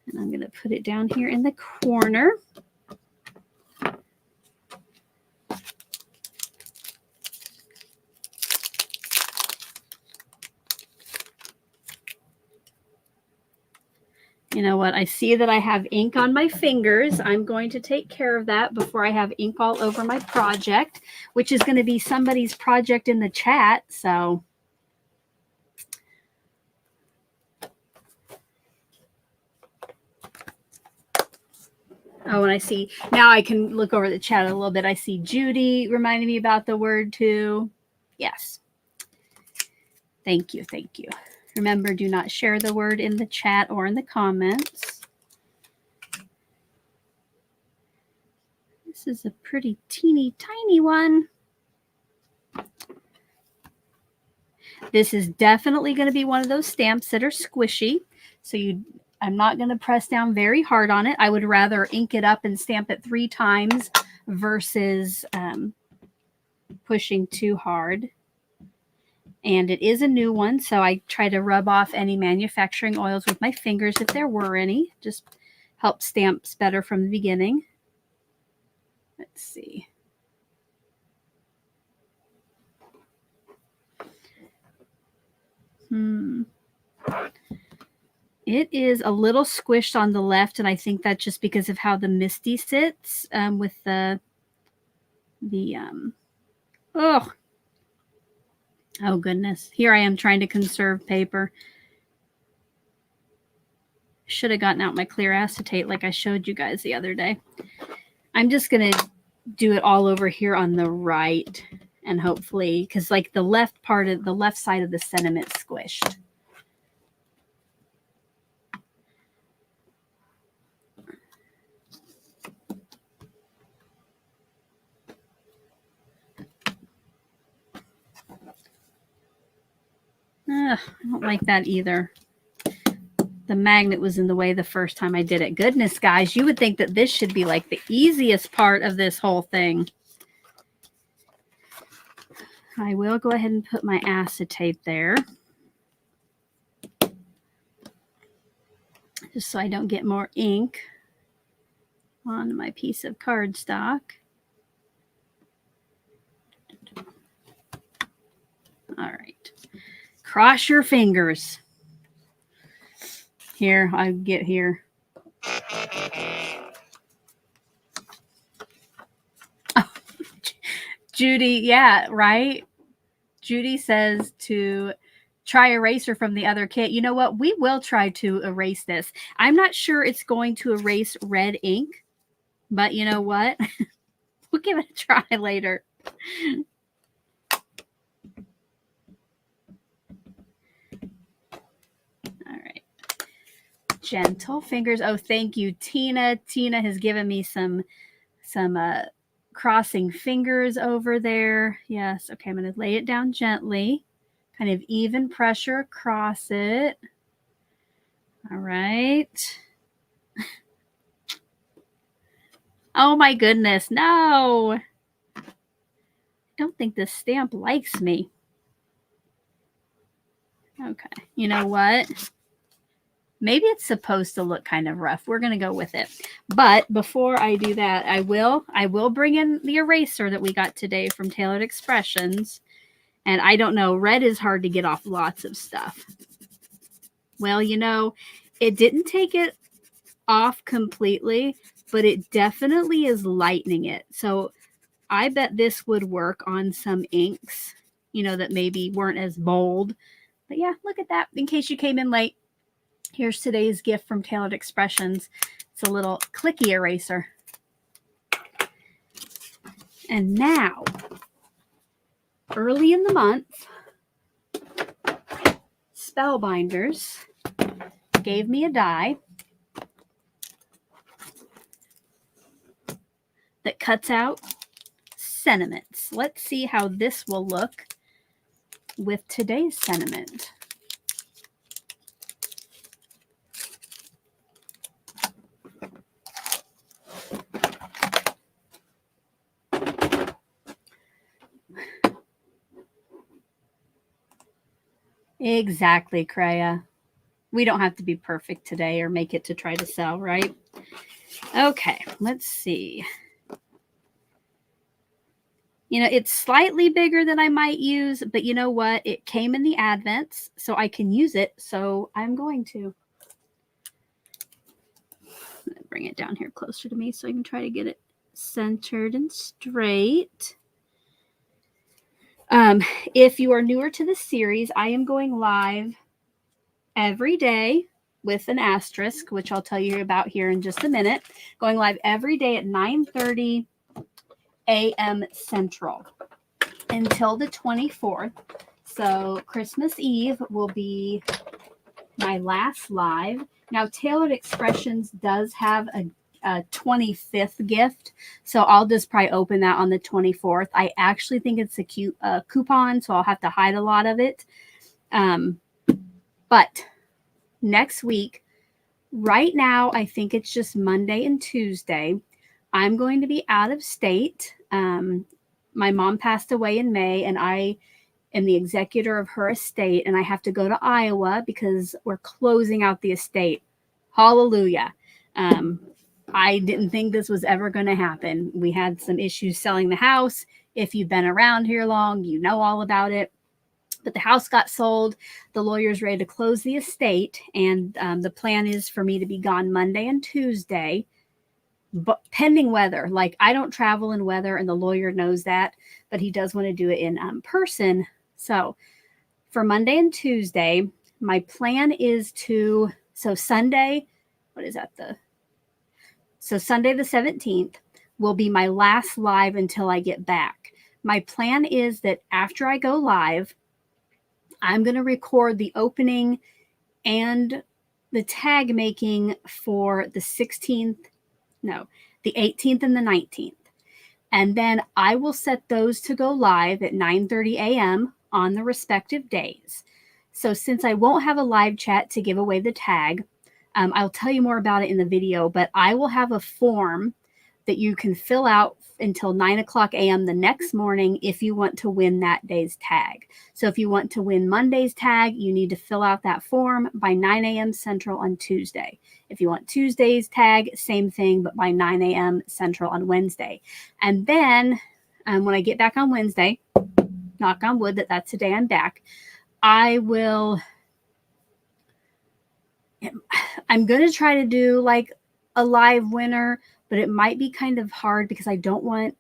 And I'm going to put it down here in the corner. You know what? I see that I have ink on my fingers. I'm going to take care of that before I have ink all over my project, which is going to be somebody's project in the chat. So oh, and I see now I can look over the chat a little bit. I see Judy reminding me about the word too. Yes. Thank you. Thank you. Remember, do not share the word in the chat or in the comments. This is a pretty teeny tiny one. This is definitely going to be one of those stamps that are squishy. So I'm not going to press down very hard on it. I would rather ink it up and stamp it 3 times versus pushing too hard. And it is a new one, so I try to rub off any manufacturing oils with my fingers if there were any. Just help stamps better from the beginning. Let's see. It is a little squished on the left, and I think that's just because of how the Misty sits with oh goodness. Here I am trying to conserve paper. Should have gotten out my clear acetate like I showed you guys the other day. I'm just going to do it all over here on the right, and hopefully, because like the left part of the left side of the sentiment's squished. I don't like that either. The magnet was in the way the first time I did it. Goodness, guys, you would think that this should be like the easiest part of this whole thing. I will go ahead and put my acetate there, just so I don't get more ink on my piece of cardstock. All right. Cross your fingers. Here, I get here. Oh, Judy, yeah, right? Judy says to try eraser from the other kit. You know what? We will try to erase this. I'm not sure it's going to erase red ink, but you know what? We'll give it a try later. Gentle fingers. Oh, thank you, Tina. Tina has given me some crossing fingers over there. Yes. Okay, I'm going to lay it down gently. Kind of even pressure across it. All right. Oh my goodness. No. I don't think this stamp likes me. Okay. You know what? Maybe it's supposed to look kind of rough. We're going to go with it. But before I do that, I will bring in the eraser that we got today from Tailored Expressions. And I don't know, red is hard to get off lots of stuff. Well, you know, it didn't take it off completely, but it definitely is lightening it. So I bet this would work on some inks, you know, that maybe weren't as bold. But yeah, look at that. In case you came in late. Here's today's gift from Tailored Expressions. It's a little clicky eraser. And now, early in the month, Spellbinders gave me a die that cuts out sentiments. Let's see how this will look with today's sentiment. Exactly, Kreia. We don't have to be perfect today or make it to try to sell, right? Okay, let's see. You know, it's slightly bigger than I might use, but you know what? It came in the Advents, so I can use it, so I'm going to. Bring it down here closer to me so I can try to get it centered and straight. If you are newer to the series, I am going live every day with an asterisk, which I'll tell you about here in just a minute. Going live every day at 9:30 a.m. Central until the 24th. So Christmas Eve will be my last live. Now, Tailored Expressions does have a 25th gift, so I'll just probably open that on the 24th. I actually think it's a cute coupon, so I'll have to hide a lot of it. But next week, right now, I think it's just Monday and Tuesday. I'm going to be out of state. My mom passed away in May, and I am the executor of her estate, and I have to go to Iowa because we're closing out the estate. Hallelujah. I didn't think this was ever going to happen. We had some issues selling the house. If you've been around here long, you know all about it. But the house got sold. The lawyer's ready to close the estate, and the plan is for me to be gone Monday and Tuesday, but pending weather. Like, I don't travel in weather, and the lawyer knows that, but he does want to do it in person. So for Monday and Tuesday, my plan is to, so Sunday, what is that? So Sunday the 17th will be my last live until I get back. My plan is that after I go live, I'm going to record the opening and the tag making for the 16th, no, the 18th and the 19th. And then I will set those to go live at 9:30 a.m. on the respective days. So since I won't have a live chat to give away the tag, I'll tell you more about it in the video, but I will have a form that you can fill out until 9 o'clock a.m. the next morning if you want to win that day's tag. So if you want to win Monday's tag, you need to fill out that form by 9 a.m. Central on Tuesday. If you want Tuesday's tag, same thing, but by 9 a.m. Central on Wednesday. And then when I get back on Wednesday, knock on wood that that's the day I'm back, I'm going to try to do like a live winner, but it might be kind of hard because I don't want,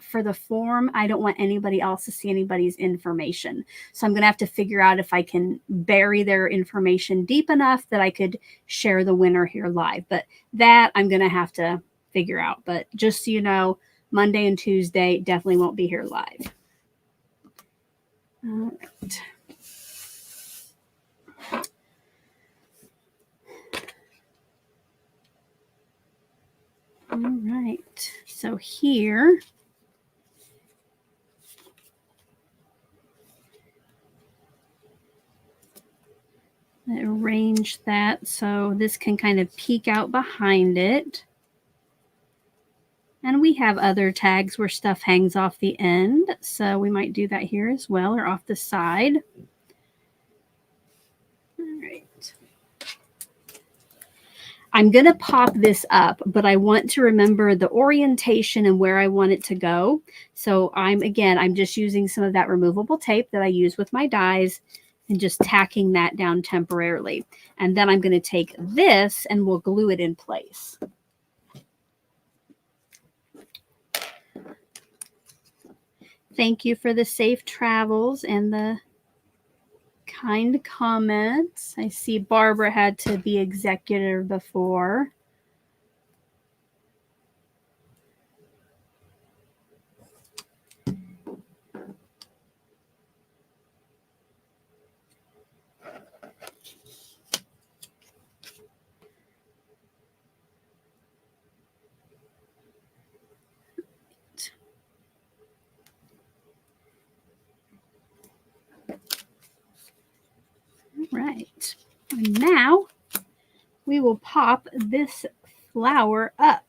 for the form, I don't want anybody else to see anybody's information. So I'm going to have to figure out if I can bury their information deep enough that I could share the winner here live. But that I'm going to have to figure out. But just so you know, Monday and Tuesday definitely won't be here live. All right. All right, so here, arrange that so this can kind of peek out behind it. And we have other tags where stuff hangs off the end, so we might do that here as well, or off the side. All right. I'm going to pop this up, but I want to remember the orientation and where I want it to go. So I'm just using some of that removable tape that I use with my dies and just tacking that down temporarily. And then I'm going to take this and we'll glue it in place. Thank you for the safe travels and the kind comments. I see Barbara had to be executor before. Right, and now we will pop this flower up.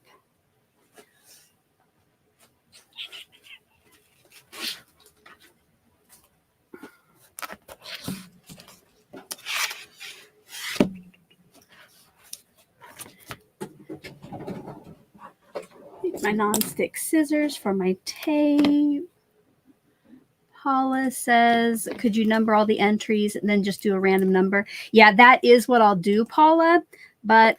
my nonstick scissors for my tape. Paula says, could you number all the entries and then just do a random number? Yeah, that is what I'll do, Paula. But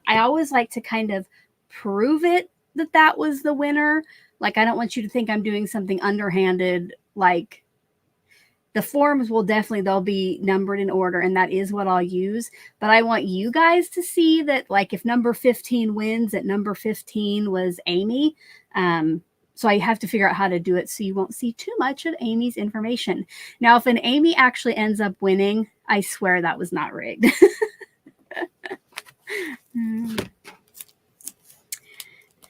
I always like to kind of prove it that was the winner. Like, I don't want you to think I'm doing something underhanded. Like, the forms will definitely, they'll be numbered in order, and that is what I'll use. But I want you guys to see that, like, if number 15 wins, that number 15 was Amy. So I have to figure out how to do it so you won't see too much of Amy's information. Now, if an Amy actually ends up winning, I swear that was not rigged.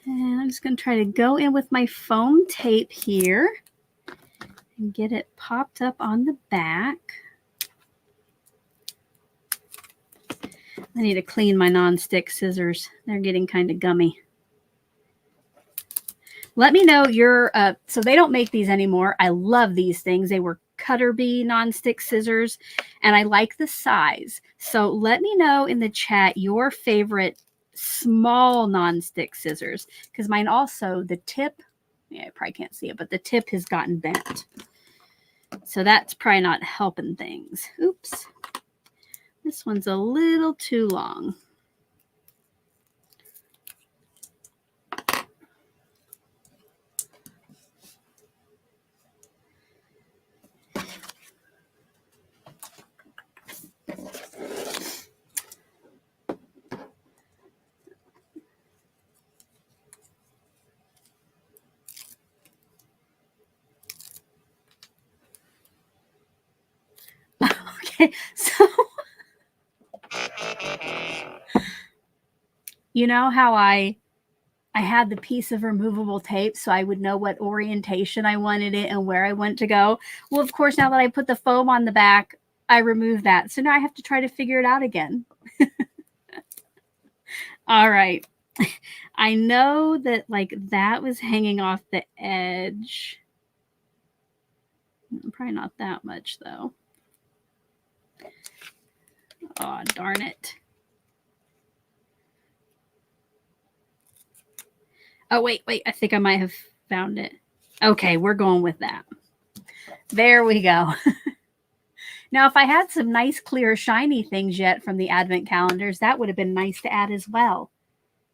And I'm just going to try to go in with my foam tape here and get it popped up on the back. I need to clean my non-stick scissors. They're getting kind of gummy. Let me know your, so they don't make these anymore. I love these things. They were Cutter Bee non-stick scissors, and I like the size. So let me know in the chat your favorite small non-stick scissors, because mine also, the tip, yeah, I probably can't see it, but the tip has gotten bent. So that's probably not helping things. Oops. This one's a little too long. Okay, so you know how I had the piece of removable tape so I would know what orientation I wanted it and where I want to go. Well, of course, now that I put the foam on the back, I removed that. So now I have to try to figure it out again. All right. I know that like that was hanging off the edge. Probably not that much though. Oh, darn it. Oh, wait. I think I might have found it. Okay, we're going with that. There we go. Now, if I had some nice, clear, shiny things yet from the Advent calendars, that would have been nice to add as well.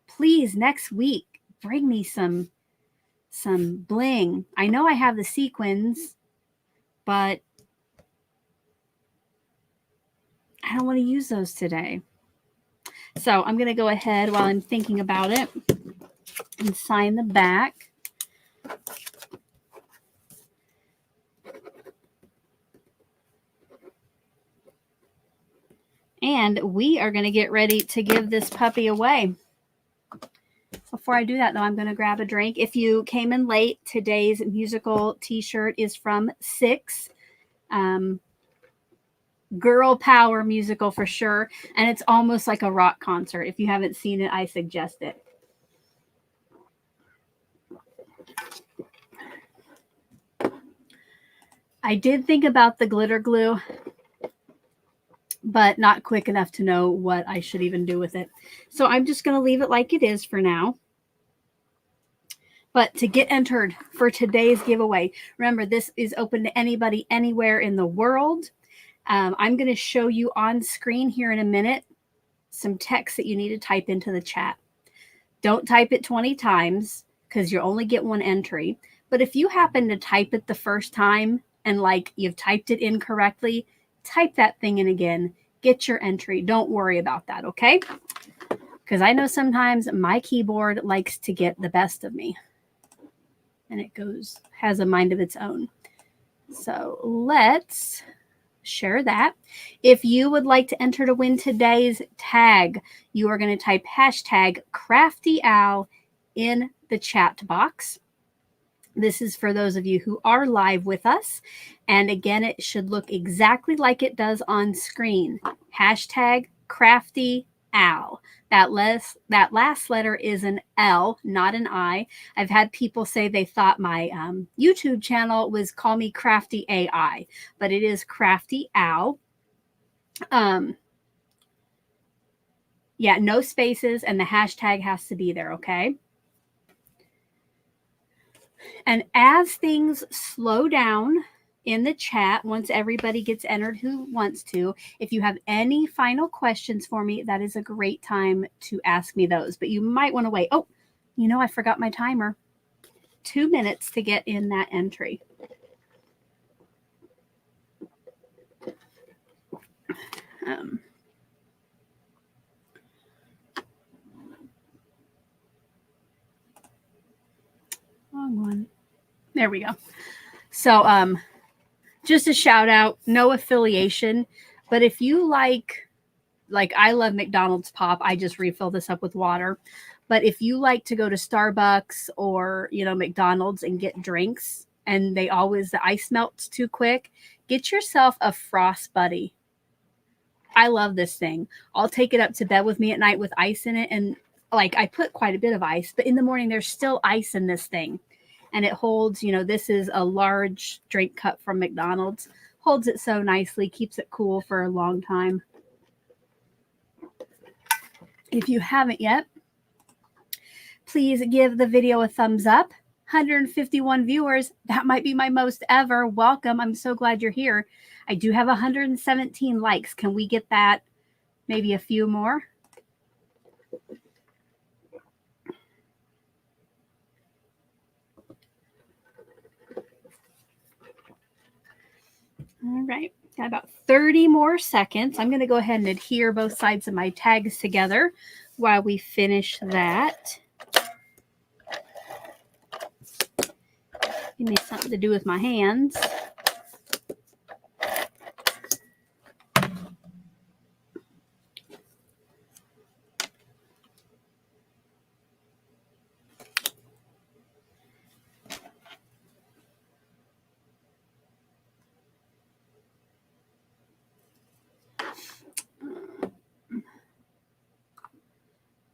Please, next week, bring me some bling. I know I have the sequins, but I don't want to use those today. So I'm going to go ahead while I'm thinking about it and sign the back. And we are going to get ready to give this puppy away. Before I do that, though, I'm going to grab a drink. If you came in late, today's musical t-shirt is from Six. Girl power musical for sure. And it's almost like a rock concert. If you haven't seen it, I suggest it. I did think about the glitter glue, but not quick enough to know what I should even do with it. So I'm just going to leave it like it is for now. But to get entered for today's giveaway, remember, this is open to anybody anywhere in the world. I'm going to show you on screen here in a minute some text that you need to type into the chat. Don't type it 20 times because you only get one entry. But if you happen to type it the first time and like you've typed it incorrectly, type that thing in again. Get your entry. Don't worry about that, okay? Because I know sometimes my keyboard likes to get the best of me. And it has a mind of its own. So let's share that. If you would like to enter to win today's tag, you are going to type hashtag CraftyOwl in the chat box. This is for those of you who are live with us. And again, it should look exactly like it does on screen. Hashtag CraftyOwl. That last letter is an L, not an I. I've had people say they thought my YouTube channel was Call Me Crafty AI, but it is Crafty Owl. Yeah, no spaces, and the hashtag has to be there, okay? And as things slow down in the chat, once everybody gets entered who wants to, if you have any final questions for me, that is a great time to ask me those. But you might want to wait. Oh, you know, I forgot my timer. 2 minutes to get in that entry. Wrong one. There we go. So just a shout out, no affiliation, but if you like I love McDonald's pop, I just refill this up with water. But if you like to go to Starbucks or, you know, McDonald's and get drinks and the ice melts too quick, get yourself a Frost Buddy. I love this thing. I'll take it up to bed with me at night with ice in it. And like I put quite a bit of ice, but in the morning there's still ice in this thing. And it holds, you know, this is a large drink cup from McDonald's. Holds it so nicely, keeps it cool for a long time. If you haven't yet, please give the video a thumbs up. 151 viewers. That might be my most ever. Welcome. I'm so glad you're here. I do have 117 likes. Can we get that? Maybe a few more? All right. Got about 30 more seconds. I'm going to go ahead and adhere both sides of my tags together while we finish that. Give me something to do with my hands.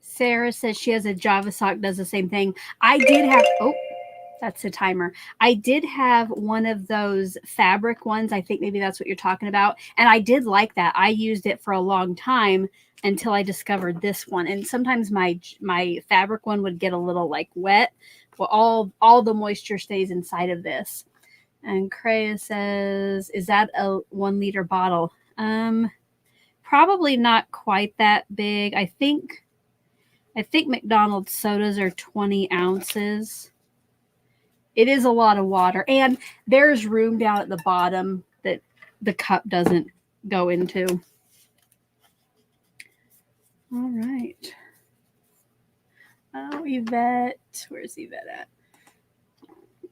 Sarah says she has a Java sock, does the same thing. I did have, oh, that's a timer. I did have one of those fabric ones. I think maybe that's what you're talking about. And I did like that. I used it for a long time until I discovered this one. And sometimes my fabric one would get a little like wet. Well, all the moisture stays inside of this. And Kreia says, is that a 1 liter bottle? Probably not quite that big. I think McDonald's sodas are 20 ounces. It is a lot of water. And there's room down at the bottom that the cup doesn't go into. All right. Oh, Yvette. Where's Yvette at?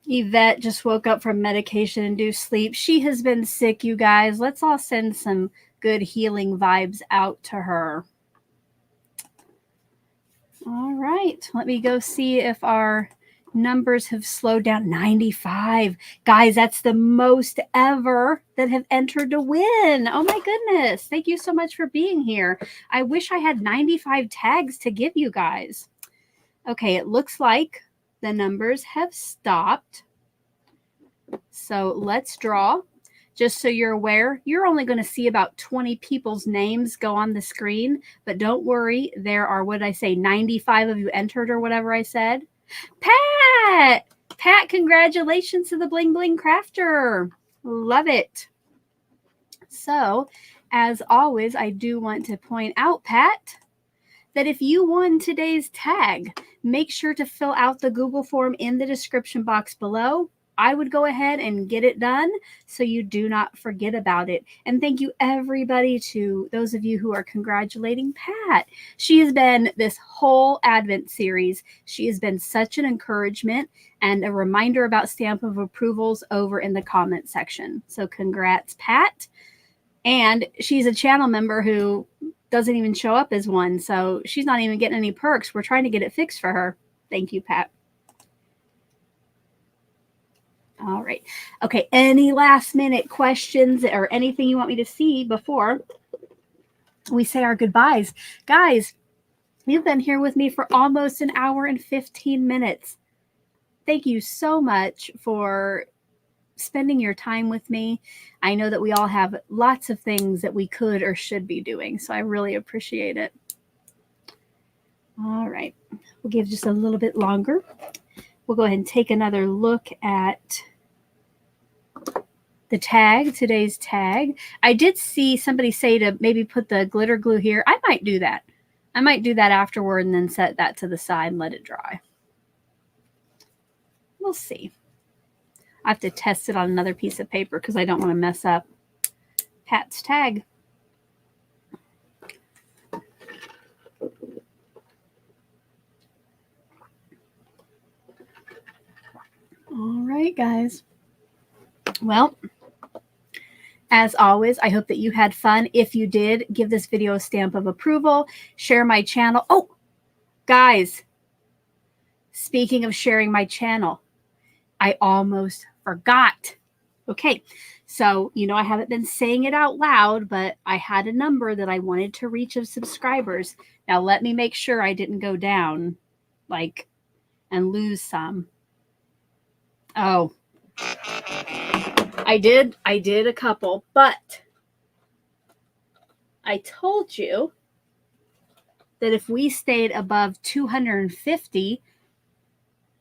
Yvette just woke up from medication-induced sleep. She has been sick, you guys. Let's all send some good healing vibes out to her. All right. Let me go see if our numbers have slowed down. 95. Guys, that's the most ever that have entered to win. Oh my goodness. Thank you so much for being here. I wish I had 95 tags to give you guys. Okay, it looks like the numbers have stopped. So let's draw. Just so you're aware, you're only going to see about 20 people's names go on the screen. But don't worry, there are, what did I say, 95 of you entered or whatever I said. Pat! Pat, congratulations to the Bling Bling Crafter. Love it. So, as always, I do want to point out, Pat, that if you won today's tag, make sure to fill out the Google form in the description box below. I would go ahead and get it done so you do not forget about it. And thank you everybody to those of you who are congratulating Pat. She has been this whole Advent series. She has been such an encouragement and a reminder about stamp of approvals over in the comment section. So congrats, Pat. And she's a channel member who doesn't even show up as one. So she's not even getting any perks. We're trying to get it fixed for her. Thank you, Pat. All right. Okay. Any last minute questions or anything you want me to see before we say our goodbyes? Guys, you've been here with me for almost an hour and 15 minutes. Thank you so much for spending your time with me. I know that we all have lots of things that we could or should be doing, so I really appreciate it. All right. We'll give just a little bit longer. we'll go ahead and take another look at the tag, today's tag. I did see somebody say to maybe put the glitter glue here. I might do that. I might do that afterward and then set that to the side and let it dry. We'll see. I have to test it on another piece of paper because I don't want to mess up Pat's tag. All right, guys. Well, as always, I hope that you had fun. If you did, give this video a stamp of approval. Share my channel. Oh, guys, speaking of sharing my channel, I almost forgot. Okay, so, you know, I haven't been saying it out loud, but I had a number that I wanted to reach of subscribers. Now, let me make sure I didn't go down, like, and lose some. Oh, I did a couple, but I told you that if we stayed above 250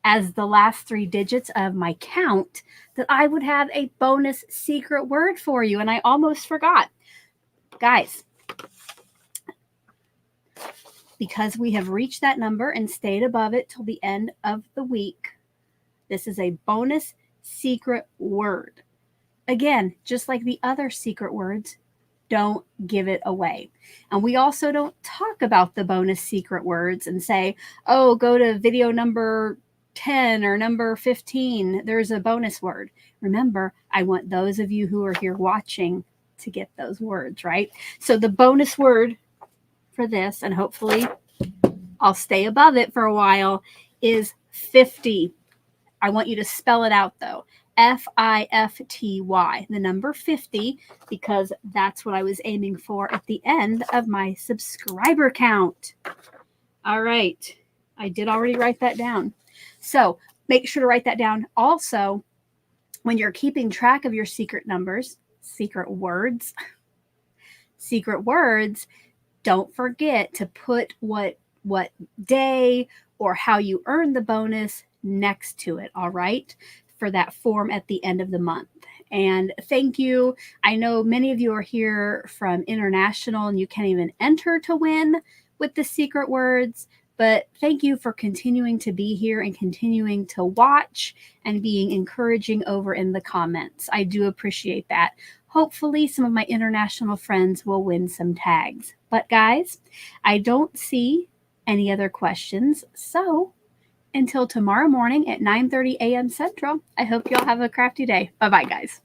as the last 3 digits of my count, that I would have a bonus secret word for you, and I almost forgot. Guys, because we have reached that number and stayed above it till the end of the week, this is a bonus secret word. Again, just like the other secret words, don't give it away. And we also don't talk about the bonus secret words and say, oh, go to video number 10 or number 15. There's a bonus word. Remember, I want those of you who are here watching to get those words, right? So the bonus word for this, and hopefully I'll stay above it for a while, is 50. I want you to spell it out though. F-I-F-T-Y, the number 50, because that's what I was aiming for at the end of my subscriber count. All right. I did already write that down. So make sure to write that down. Also, when you're keeping track of your secret numbers, secret words, don't forget to put what day or how you earn the bonus next to it, all right, for that form at the end of the month. And thank you. I know many of you are here from international and you can't even enter to win with the secret words, but thank you for continuing to be here and continuing to watch and being encouraging over in the comments. I do appreciate that. Hopefully some of my international friends will win some tags. But guys, I don't see any other questions. So until tomorrow morning at 9:30 a.m. Central, I hope you all have a crafty day. Bye-bye, guys.